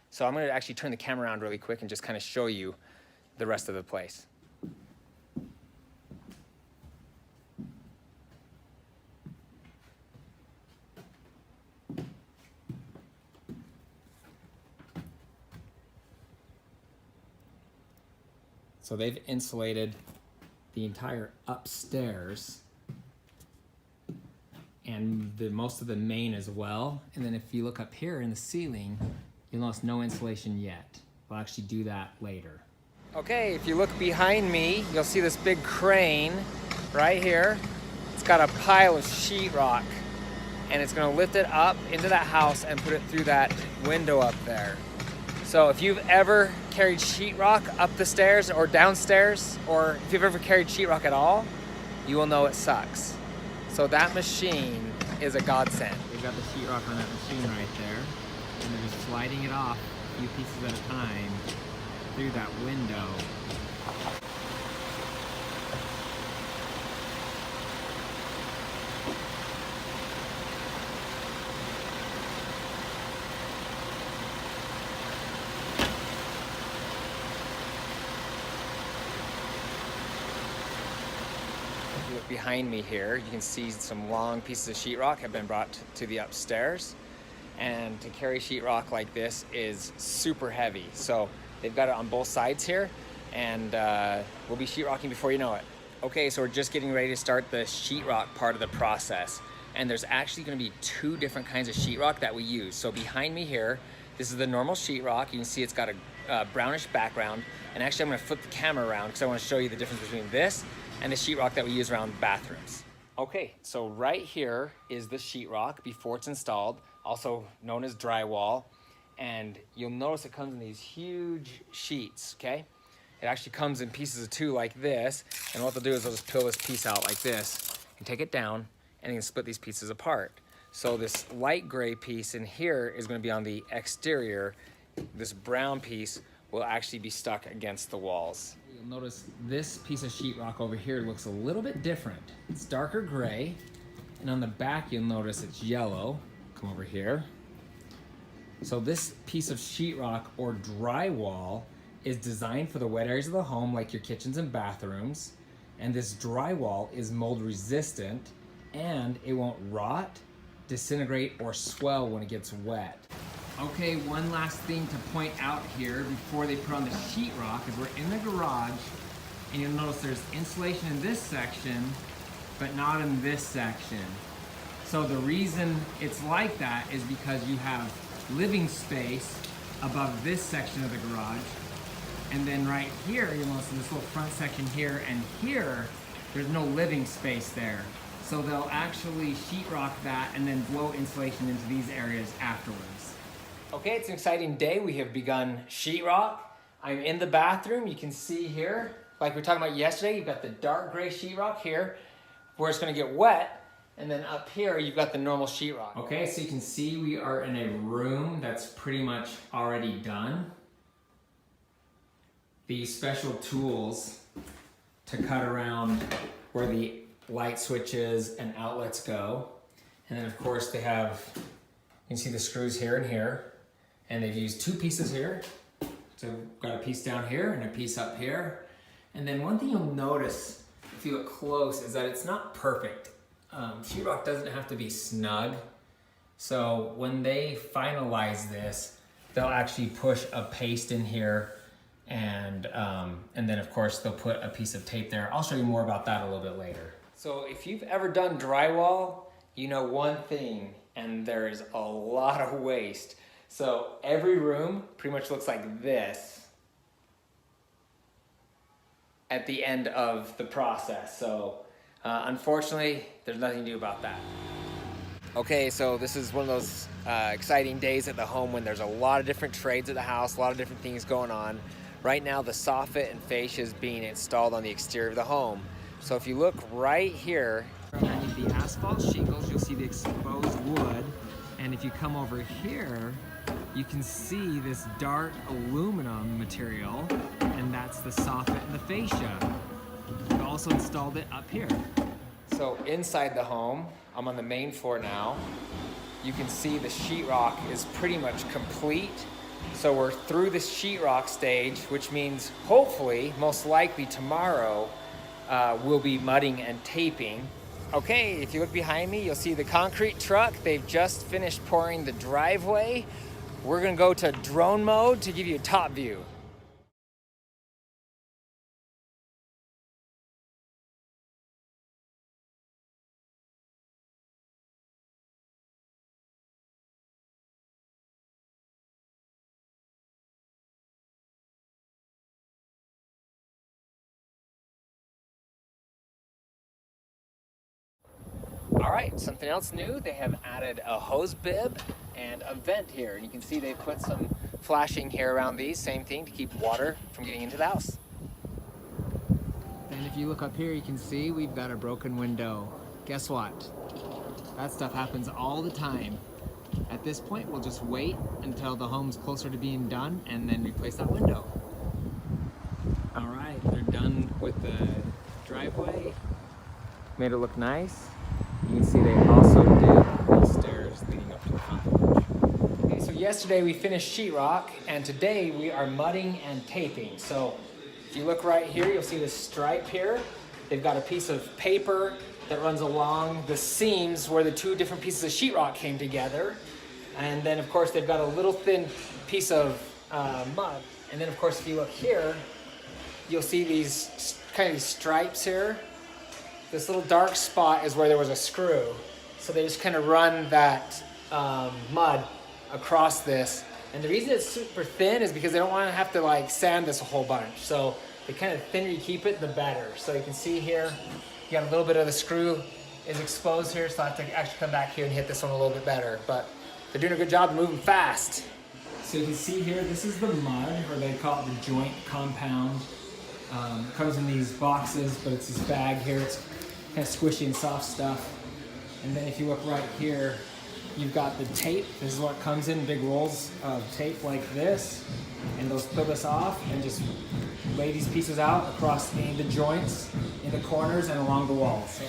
So I'm gonna actually turn the camera around really quick and just kind of show you the rest of the place. So they've insulated the entire upstairs and most of the main as well. And then if you look up here in the ceiling, you'll notice no insulation yet. We'll actually do that later. Okay, if you look behind me, you'll see this big crane right here. It's got a pile of sheetrock, and it's gonna lift it up into that house and put it through that window up there. So if you've ever carried sheetrock up the stairs or downstairs, or if you've ever carried sheetrock at all, you will know it sucks. So that machine is a godsend. They've got the sheetrock on that machine right there, and they're just sliding it off a few pieces at a time through that window. Behind me here, you can see some long pieces of sheetrock have been brought to the upstairs. And to carry sheetrock like this is super heavy. So they've got it on both sides here, and we'll be sheetrocking before you know it. Okay, so we're just getting ready to start the sheetrock part of the process. And there's actually gonna be two different kinds of sheetrock that we use. So behind me here, this is the normal sheetrock. You can see it's got a brownish background. And actually I'm gonna flip the camera around because I wanna show you the difference between this and the sheetrock that we use around bathrooms. Okay, so right here is the sheetrock before it's installed, also known as drywall. And you'll notice it comes in these huge sheets, okay? It actually comes in pieces of two like this. And what they'll do is they'll just peel this piece out like this and take it down, and you can split these pieces apart. So this light gray piece in here is gonna be on the exterior. This brown piece will actually be stuck against the walls. You'll notice this piece of sheetrock over here looks a little bit different. It's darker gray, and on the back you'll notice it's yellow. Come over here. So this piece of sheetrock or drywall is designed for the wet areas of the home, like your kitchens and bathrooms. And this drywall is mold resistant, and it won't rot, disintegrate, or swell when it gets wet. Okay, one last thing to point out here before they put on the sheetrock is we're in the garage, and you'll notice there's insulation in this section, but not in this section. So the reason it's like that is because you have living space above this section of the garage, and then right here, you'll notice in this little front section here and here, there's no living space there. So they'll actually sheetrock that and then blow insulation into these areas afterwards. Okay, it's an exciting day. We have begun sheetrock. I'm in the bathroom. You can see here, like we were talking about yesterday, you've got the dark gray sheetrock here where it's gonna get wet. And then up here, you've got the normal sheetrock. Okay, so you can see we are in a room that's pretty much already done. These special tools to cut around where the light switches and outlets go. And then of course they have, you can see the screws here and here. And they've used 2 pieces here. So got a piece down here and a piece up here. And then one thing you'll notice if you look close is that it's not perfect. Sheetrock doesn't have to be snug. So when they finalize this, they'll actually push a paste in here, and then of course they'll put a piece of tape there. I'll show you more about that a little bit later. So if you've ever done drywall, you know one thing, and there's a lot of waste. So every room pretty much looks like this at the end of the process. So unfortunately, there's nothing to do about that. Okay, so this is one of those exciting days at the home when there's a lot of different trades at the house, a lot of different things going on. Right now, the soffit and fascia is being installed on the exterior of the home. So if you look right here, underneath the asphalt shingles, you'll see the exposed wood. And if you come over here, you can see this dark aluminum material, and that's the soffit and the fascia. We've also installed it up here. So inside the home, I'm on the main floor now. You can see the sheetrock is pretty much complete. So we're through the sheetrock stage, which means hopefully, most likely tomorrow, we'll be mudding and taping. Okay, if you look behind me, you'll see the concrete truck. They've just finished pouring the driveway. We're gonna go to drone mode to give you a top view. All right, something else new, they have added a hose bib and a vent here. And you can see they put some flashing here around these, same thing to keep water from getting into the house. And if you look up here, you can see we've got a broken window. Guess what? That stuff happens all the time. At this point, we'll just wait until the home's closer to being done and then replace that window. All right, they're done with the driveway. Made it look nice. You can see they also did the stairs leading up to the front porch. Okay, so yesterday we finished sheetrock, and today we are mudding and taping. So if you look right here, you'll see the stripe here. They've got a piece of paper that runs along the seams where the 2 different pieces of sheetrock came together. And then of course they've got a little thin piece of mud. And then of course if you look here, you'll see these kind of these stripes here. This little dark spot is where there was a screw. So they just kind of run that mud across this. And the reason it's super thin is because they don't want to have to like sand this a whole bunch. So the kind of thinner you keep it, the better. So you can see here, you got a little bit of the screw is exposed here. So I have to actually come back here and hit this one a little bit better. But they're doing a good job of moving fast. So you can see here, this is the mud, or they call it the joint compound. It comes in these boxes, but it's this bag here. It's kind of squishy and soft stuff. And then if you look right here, you've got the tape. This is what comes in big rolls of tape like this. And they'll peel this off and just lay these pieces out across the joints, in the corners, and along the walls.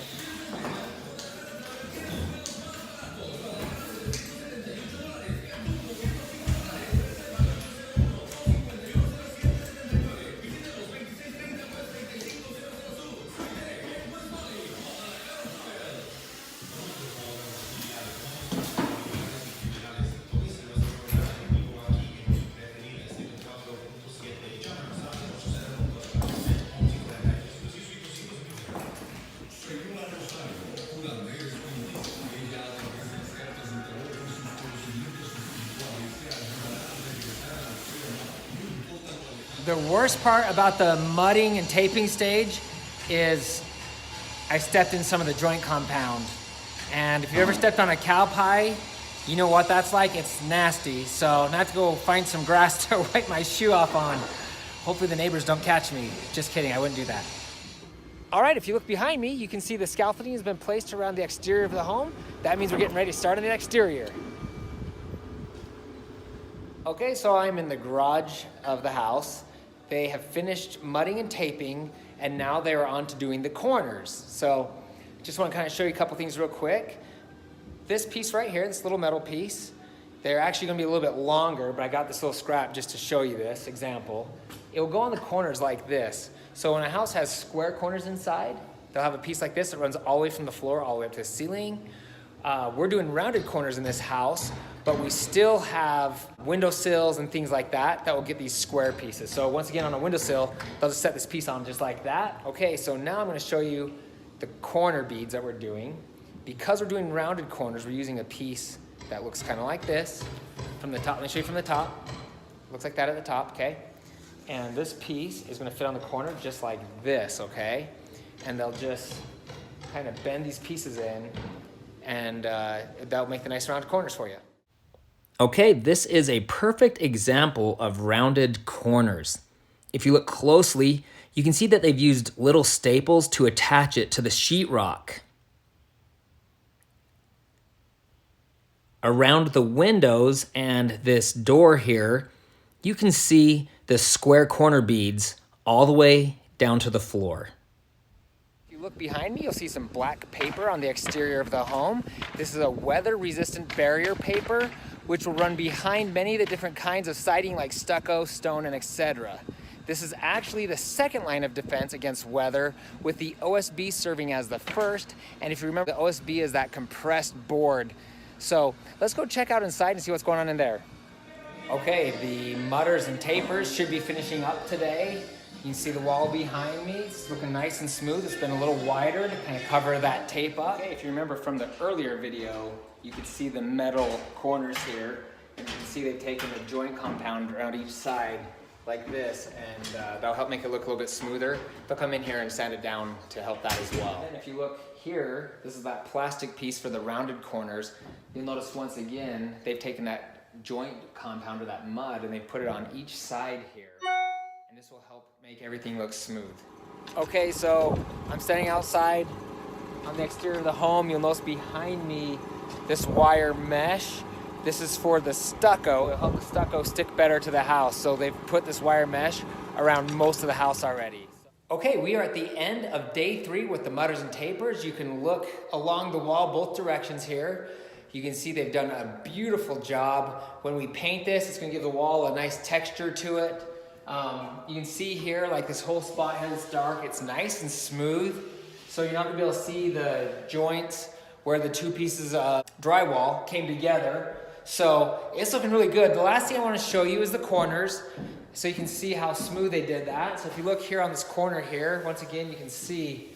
The worst part about the mudding and taping stage is I stepped in some of the joint compound. And if you ever stepped on a cow pie, you know what that's like. It's nasty. So now I have to go find some grass to wipe my shoe off on. Hopefully the neighbors don't catch me. Just kidding, I wouldn't do that. All right, if you look behind me, you can see the scaffolding has been placed around the exterior of the home. That means we're getting ready to start on the exterior. Okay, so I'm in the garage of the house. They have finished mudding and taping, and now they are on to doing the corners. So just want to kind of show you a couple things real quick. This piece right here, this little metal piece, they're actually going to be a little bit longer, but I got this little scrap just to show you this example. It will go on the corners like this. So when a house has square corners inside, they'll have a piece like this that runs all the way from the floor all the way up to the ceiling. We're doing rounded corners in this house, but we still have windowsills and things like that will get these square pieces. So once again, on a windowsill, they'll just set this piece on just like that. Okay, so now I'm going to show you the corner beads that we're doing. Because we're doing rounded corners, we're using a piece that looks kind of like this from the top. Let me show you from the top. Looks like that at the top, okay? And this piece is going to fit on the corner just like this, okay? And they'll just kind of bend these pieces in, and that'll make the nice round corners for you. Okay, this is a perfect example of rounded corners. If you look closely, you can see that they've used little staples to attach it to the sheetrock. Around the windows and this door here, you can see the square corner beads all the way down to the floor. If you look behind me, you'll see some black paper on the exterior of the home. This is a weather-resistant barrier paper, which will run behind many of the different kinds of siding like stucco, stone, and etc. This is actually the second line of defense against weather, with the OSB serving as the first. And if you remember, the OSB is that compressed board. So let's go check out inside and see what's going on in there. Okay, the mudders and tapers should be finishing up today. You can see the wall behind me. It's looking nice and smooth. It's been a little wider to kind of cover that tape up. Okay, if you remember from the earlier video, you could see the metal corners here. And you can see they've taken a joint compound around each side like this, and that'll help make it look a little bit smoother. They'll come in here and sand it down to help that as well. And if you look here, this is that plastic piece for the rounded corners. You'll notice once again, they've taken that joint compound or that mud and they put it on each side here. And this will help make everything look smooth. Okay, so I'm standing outside on the exterior of the home. You'll notice behind me this wire mesh. This is for the stucco. It'll help the stucco stick better to the house. So they've put this wire mesh around most of the house already. Okay, we are at the end of day 3 with the mudders and tapers. You can look along the wall both directions here. You can see they've done a beautiful job. When we paint this, it's gonna give the wall a nice texture to it. You can see here, like this whole spot here that's dark, it's nice and smooth. So you're not gonna be able to see the joints where the two pieces of drywall came together. So it's looking really good. The last thing I wanna show you is the corners, so you can see how smooth they did that. So if you look here on this corner here, once again, you can see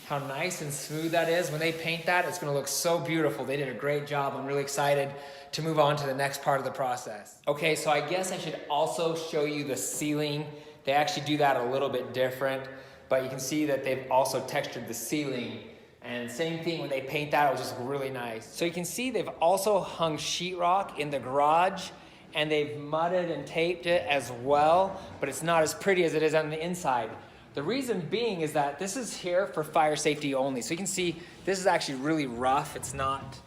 how nice and smooth that is. When they paint that, it's gonna look so beautiful. They did a great job. I'm really excited to move on to the next part of the process. Okay, so I guess I should also show you the ceiling. They actually do that a little bit different, but you can see that they've also textured the ceiling. And same thing, when they paint that, it was just really nice. So you can see they've also hung sheetrock in the garage, and they've mudded and taped it as well, but it's not as pretty as it is on the inside. The reason being is that this is here for fire safety only. So you can see this is actually really rough. It's not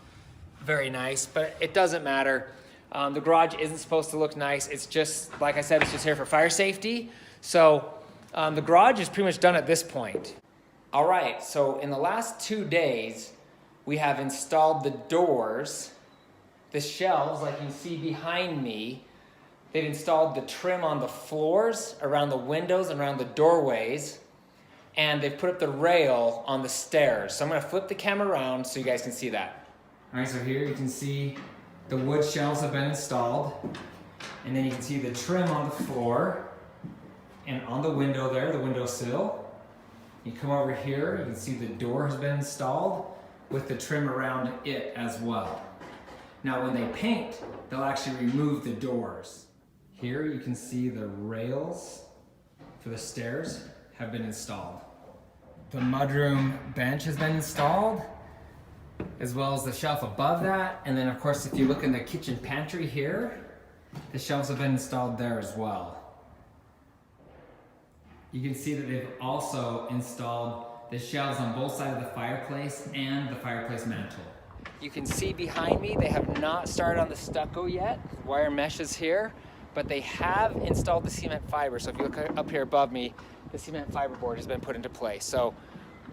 very nice, but it doesn't matter. The garage isn't supposed to look nice. It's just, like I said, it's just here for fire safety. So the garage is pretty much done at this point. All right, so in the last 2 days, we have installed the doors, the shelves, like you can see behind me. They've installed the trim on the floors, around the windows, and around the doorways. And they've put up the rail on the stairs. So I'm gonna flip the camera around so you guys can see that. All right, so here you can see the wood shelves have been installed. And then you can see the trim on the floor and on the window there, the windowsill. You come over here, you can see the door has been installed with the trim around it as well. Now when they paint, they'll actually remove the doors. Here you can see the rails for the stairs have been installed. The mudroom bench has been installed, as well as the shelf above that. And then of course, if you look in the kitchen pantry here, the shelves have been installed there as well. You can see that they've also installed the shelves on both sides of the fireplace and the fireplace mantle. You can see behind me, they have not started on the stucco yet. Wire mesh is here, but they have installed the cement fiber. So if you look up here above me, the cement fiber board has been put into place. So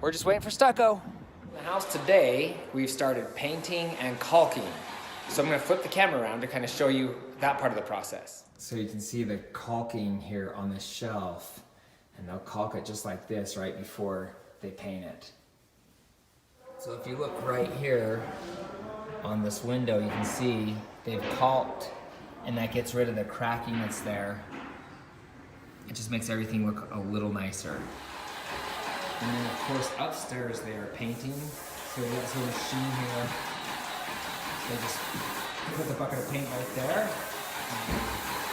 we're just waiting for stucco. In the house today, we've started painting and caulking. So I'm gonna flip the camera around to kind of show you that part of the process. So you can see the caulking here on this shelf, and they'll caulk it just like this right before they paint it. So if you look right here on this window, you can see they've caulked, and that gets rid of the cracking that's there. It just makes everything look a little nicer. And then of course upstairs they are painting. So we got this little machine here. They just put the bucket of paint right there.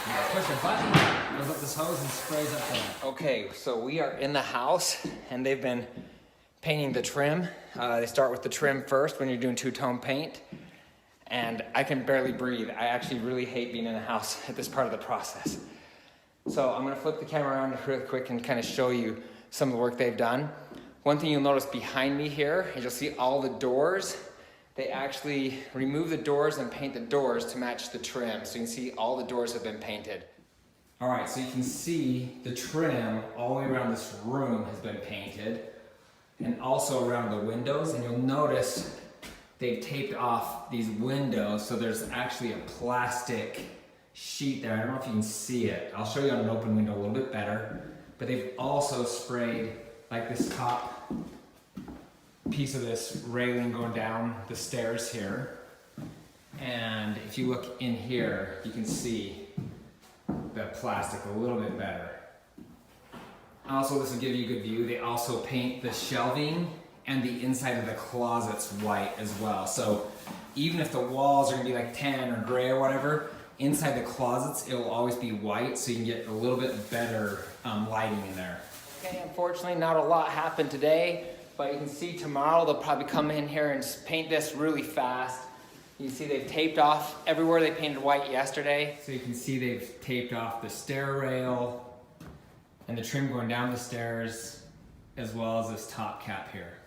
And push a button, goes up this hose and sprays up there. Okay, so we are in the house and they've been painting the trim. They start with the trim first when you're doing two-tone paint. And I can barely breathe. I actually really hate being in a house at this part of the process. So I'm gonna flip the camera around real quick and kind of show you some of the work they've done. One thing you'll notice behind me here is you'll see all the doors. They actually remove the doors and paint the doors to match the trim. So you can see all the doors have been painted. All right, so you can see the trim all the way around this room has been painted, and also around the windows. And you'll notice they've taped off these windows, so there's actually a plastic sheet there. I don't know if you can see it. I'll show you on an open window a little bit better. But they've also sprayed like this top piece of this railing going down the stairs here. And if you look in here, you can see the plastic a little bit better. Also, this will give you a good view. They also paint the shelving and the inside of the closets white as well. So even if the walls are gonna be like tan or gray or whatever, inside the closets, it will always be white, so you can get a little bit better lighting in there. Okay, unfortunately, not a lot happened today, but you can see tomorrow they'll probably come in here and just paint this really fast. You can see they've taped off everywhere they painted white yesterday. So you can see they've taped off the stair rail and the trim going down the stairs, as well as this top cap here.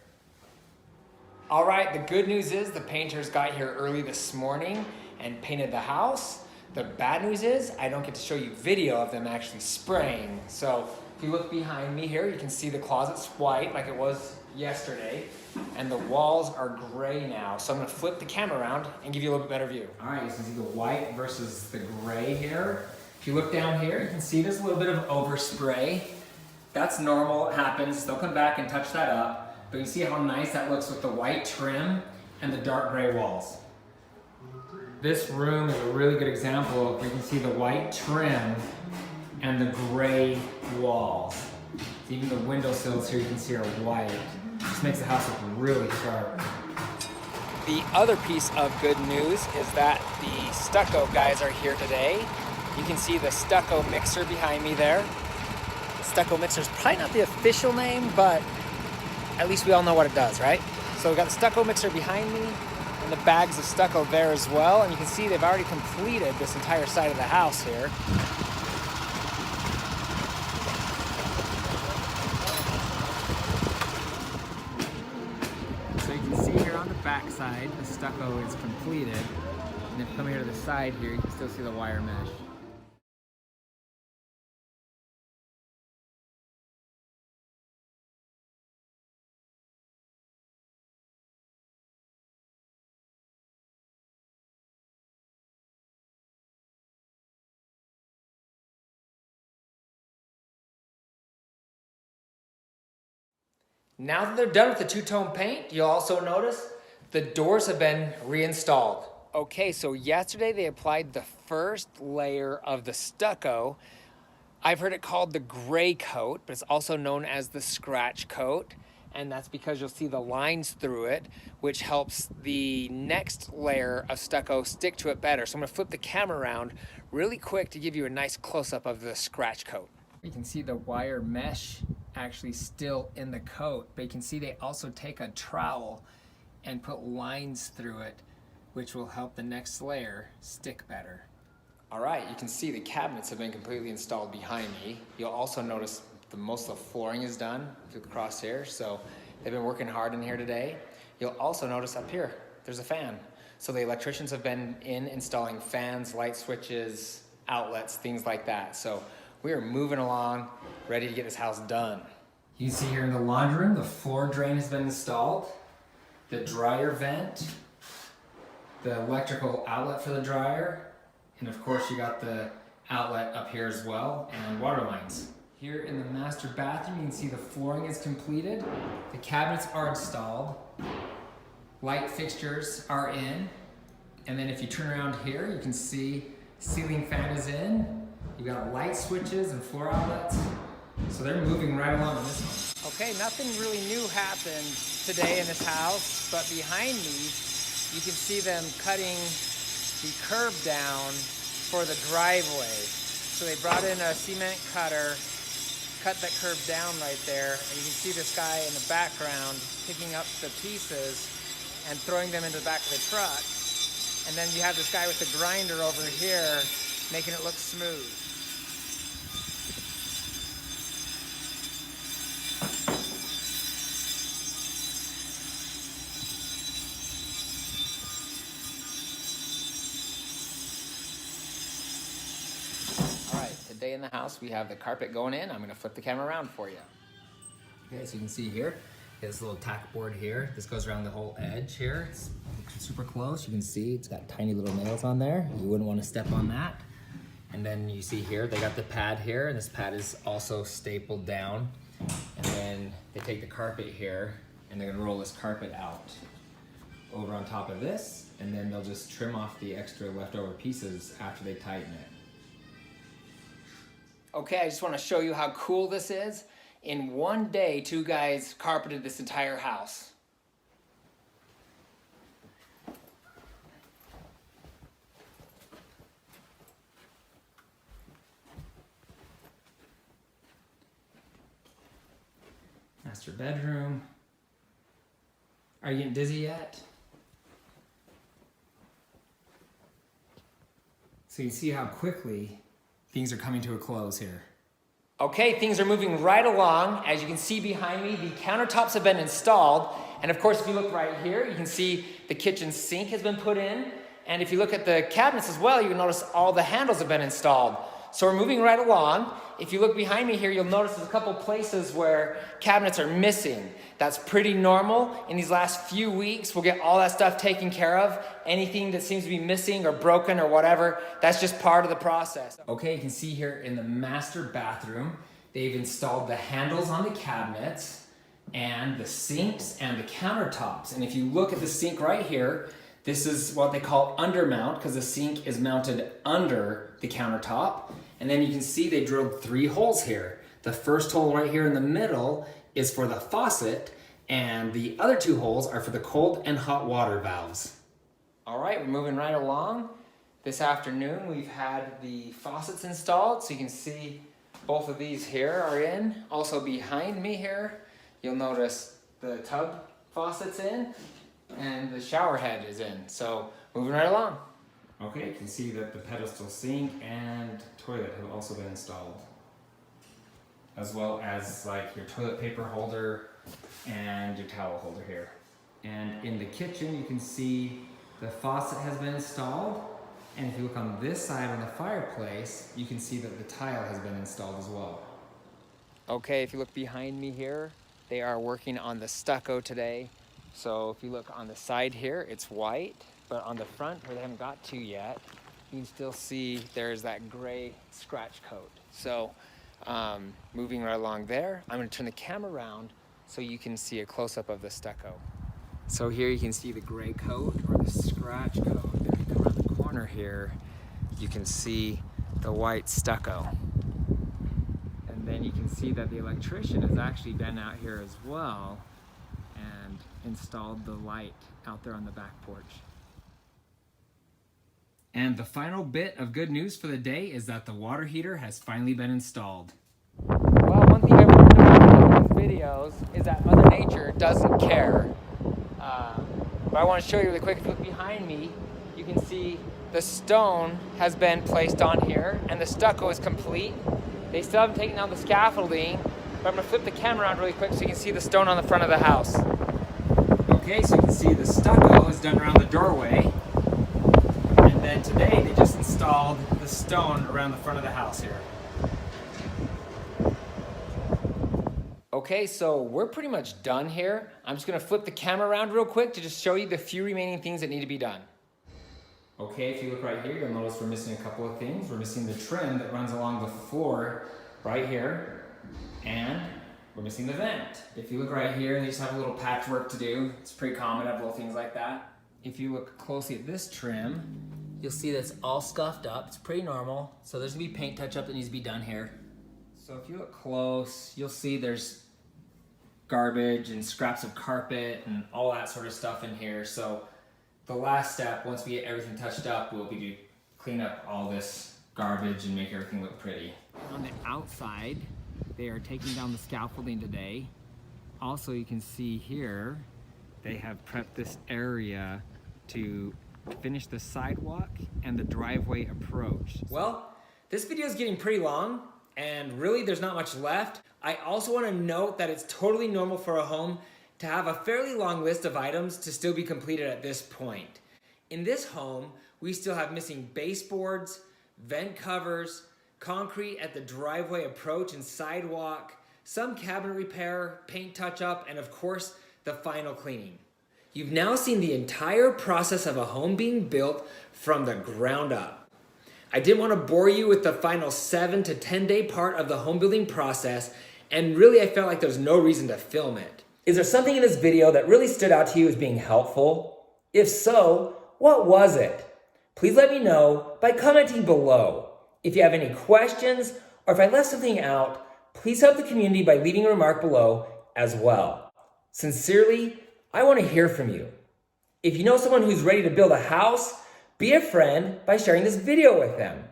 All right, the good news is the painters got here early this morning and painted the house. The bad news is I don't get to show you video of them actually spraying. So if you look behind me here, you can see the closet's white like it was yesterday, and the walls are gray now. So I'm gonna flip the camera around and give you a little bit better view. All right, you can see the white versus the gray here. If you look down here, you can see there's a little bit of overspray. That's normal, it happens. They'll come back and touch that up. But you see how nice that looks with the white trim and the dark gray walls. This room is a really good example of, you can see the white trim and the gray walls. Even the windowsills here you can see are white. This makes the house look really sharp. The other piece of good news is that the stucco guys are here today. You can see the stucco mixer behind me there. The stucco mixer is probably not the official name, but at least we all know what it does, right? So we've got the stucco mixer behind me, and the bags of stucco there as well. And you can see they've already completed this entire side of the house here. So you can see here on the back side, the stucco is completed. And if you come here to the side here, you can still see the wire mesh. Now that they're done with the two-tone paint, you'll also notice the doors have been reinstalled. Okay, so yesterday they applied the first layer of the stucco. I've heard it called the gray coat, but it's also known as the scratch coat. And that's because you'll see the lines through it, which helps the next layer of stucco stick to it better. So I'm gonna flip the camera around really quick to give you a nice close-up of the scratch coat. You can see the wire mesh actually still in the coat, but you can see they also take a trowel and put lines through it, which will help the next layer stick better. All right, you can see the cabinets have been completely installed behind me. You'll also notice most of the flooring is done across here, so they've been working hard in here today. You'll also notice up here, there's a fan. So the electricians have been in installing fans, light switches, outlets, things like that. So we are moving along, ready to get this house done. You can see here in the laundry room, the floor drain has been installed. the dryer vent, the electrical outlet for the dryer, and of course you got the outlet up here as well, and water lines. Here in the master bathroom, you can see the flooring is completed, the cabinets are installed, light fixtures are in, and then if you turn around here, you can see ceiling fan is in, you got light switches and floor outlets, so they're moving right along on this one. Okay, nothing really new happened today in this house, but behind me, you can see them cutting the curb down for the driveway. So they brought in a cement cutter, cut that curb down right there, and you can see this guy in the background picking up the pieces and throwing them into the back of the truck. And then you have this guy with the grinder over here making it look smooth. Today in the house, we have the carpet going in. I'm going to flip the camera around for you. Okay, so you can see here, this little tack board here. This goes around the whole edge here. It's super close. You can see it's got tiny little nails on there. You wouldn't want to step on that. And then you see here, they got the pad here, and this pad is also stapled down. And then they take the carpet here, and they're going to roll this carpet out over on top of this, and then they'll just trim off the extra leftover pieces after they tighten it. Okay, I just want to show you how cool this is. In one day, 2 guys carpeted this entire house. Master bedroom. Are you getting dizzy yet? So you can see how quickly things are coming to a close here. Okay, things are moving right along. As you can see behind me, the countertops have been installed. And of course, if you look right here, you can see the kitchen sink has been put in. And if you look at the cabinets as well, you can notice all the handles have been installed. So we're moving right along. If you look behind me here, you'll notice there's a couple places where cabinets are missing. That's pretty normal. In these last few weeks, we'll get all that stuff taken care of. Anything that seems to be missing or broken or whatever, that's just part of the process. Okay, you can see here in the master bathroom, they've installed the handles on the cabinets and the sinks and the countertops. And if you look at the sink right here, this is what they call undermount because the sink is mounted under the countertop. And then you can see they drilled 3 holes here. The first hole right here in the middle is for the faucet, and the other 2 holes are for the cold and hot water valves. All right, we're moving right along. This afternoon, we've had the faucets installed, so you can see both of these here are in. Also behind me here, you'll notice the tub faucet's in, and the shower head is in. So moving right along. Okay, you can see that the pedestal sink and toilet have also been installed, as well as like your toilet paper holder and your towel holder here. And in the kitchen, you can see the faucet has been installed. And if you look on this side on the fireplace, you can see that the tile has been installed as well. Okay, if you look behind me here, they are working on the stucco today. So if you look on the side here, it's white, but on the front where they haven't got to yet, you can still see there's that gray scratch coat. So moving right along there, I'm gonna turn the camera around so you can see a close-up of the stucco. So here you can see the gray coat or the scratch coat. If you come around the corner here, you can see the white stucco. And then you can see that the electrician has actually been out here as well and installed the light out there on the back porch. And the final bit of good news for the day is that the water heater has finally been installed. Well, one thing I've learned about these videos is that Mother Nature doesn't care. But I want to show you really quick. If you look behind me, you can see the stone has been placed on here and the stucco is complete. They still haven't taken down the scaffolding, but I'm going to flip the camera around really quick so you can see the stone on the front of the house. Okay, so you can see the stucco is done around the doorway. And then today they just installed the stone around the front of the house here. Okay, so we're pretty much done here. I'm just gonna flip the camera around real quick to just show you the few remaining things that need to be done. Okay, if you look right here, you'll notice we're missing a couple of things. We're missing the trim that runs along the floor right here, and we're missing the vent. If you look right here, they just have a little patchwork to do. It's pretty common to have little things like that. If you look closely at this trim, you'll see that's all scuffed up. It's pretty normal. So there's gonna be paint touch-up that needs to be done here. So if you look close, you'll see there's garbage and scraps of carpet and all that sort of stuff in here. So the last step, once we get everything touched up, will be to clean up all this garbage and make everything look pretty. On the outside, they are taking down the scaffolding today. Also, you can see here, they have prepped this area to finish the sidewalk and the driveway approach. Well, this video is getting pretty long, and really there's not much left. I also want to note that it's totally normal for a home to have a fairly long list of items to still be completed at this point. In this home, we still have missing baseboards, vent covers, concrete at the driveway approach and sidewalk, some cabinet repair, paint touch-up, and of course, the final cleaning. You've now seen the entire process of a home being built from the ground up. I didn't want to bore you with the final 7 to 10 day part of the home building process, and really I felt like there's no reason to film it. Is there something in this video that really stood out to you as being helpful? If so, what was it? Please let me know by commenting below. If you have any questions, or if I left something out, please help the community by leaving a remark below as well. Sincerely, I want to hear from you. If you know someone who's ready to build a house, be a friend by sharing this video with them.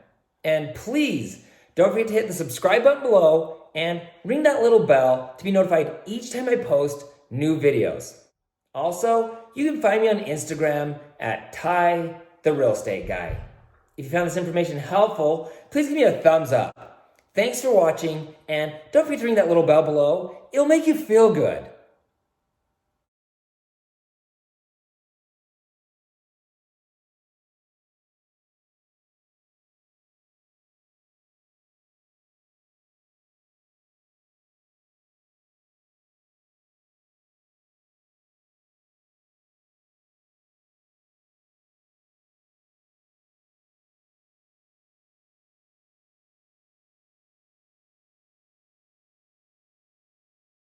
And please, don't forget to hit the subscribe button below and ring that little bell to be notified each time I post new videos. Also, you can find me on Instagram at Ty the Real Estate Guy. If you found this information helpful, please give me a thumbs up. Thanks for watching, and don't forget to ring that little bell below. It'll make you feel good.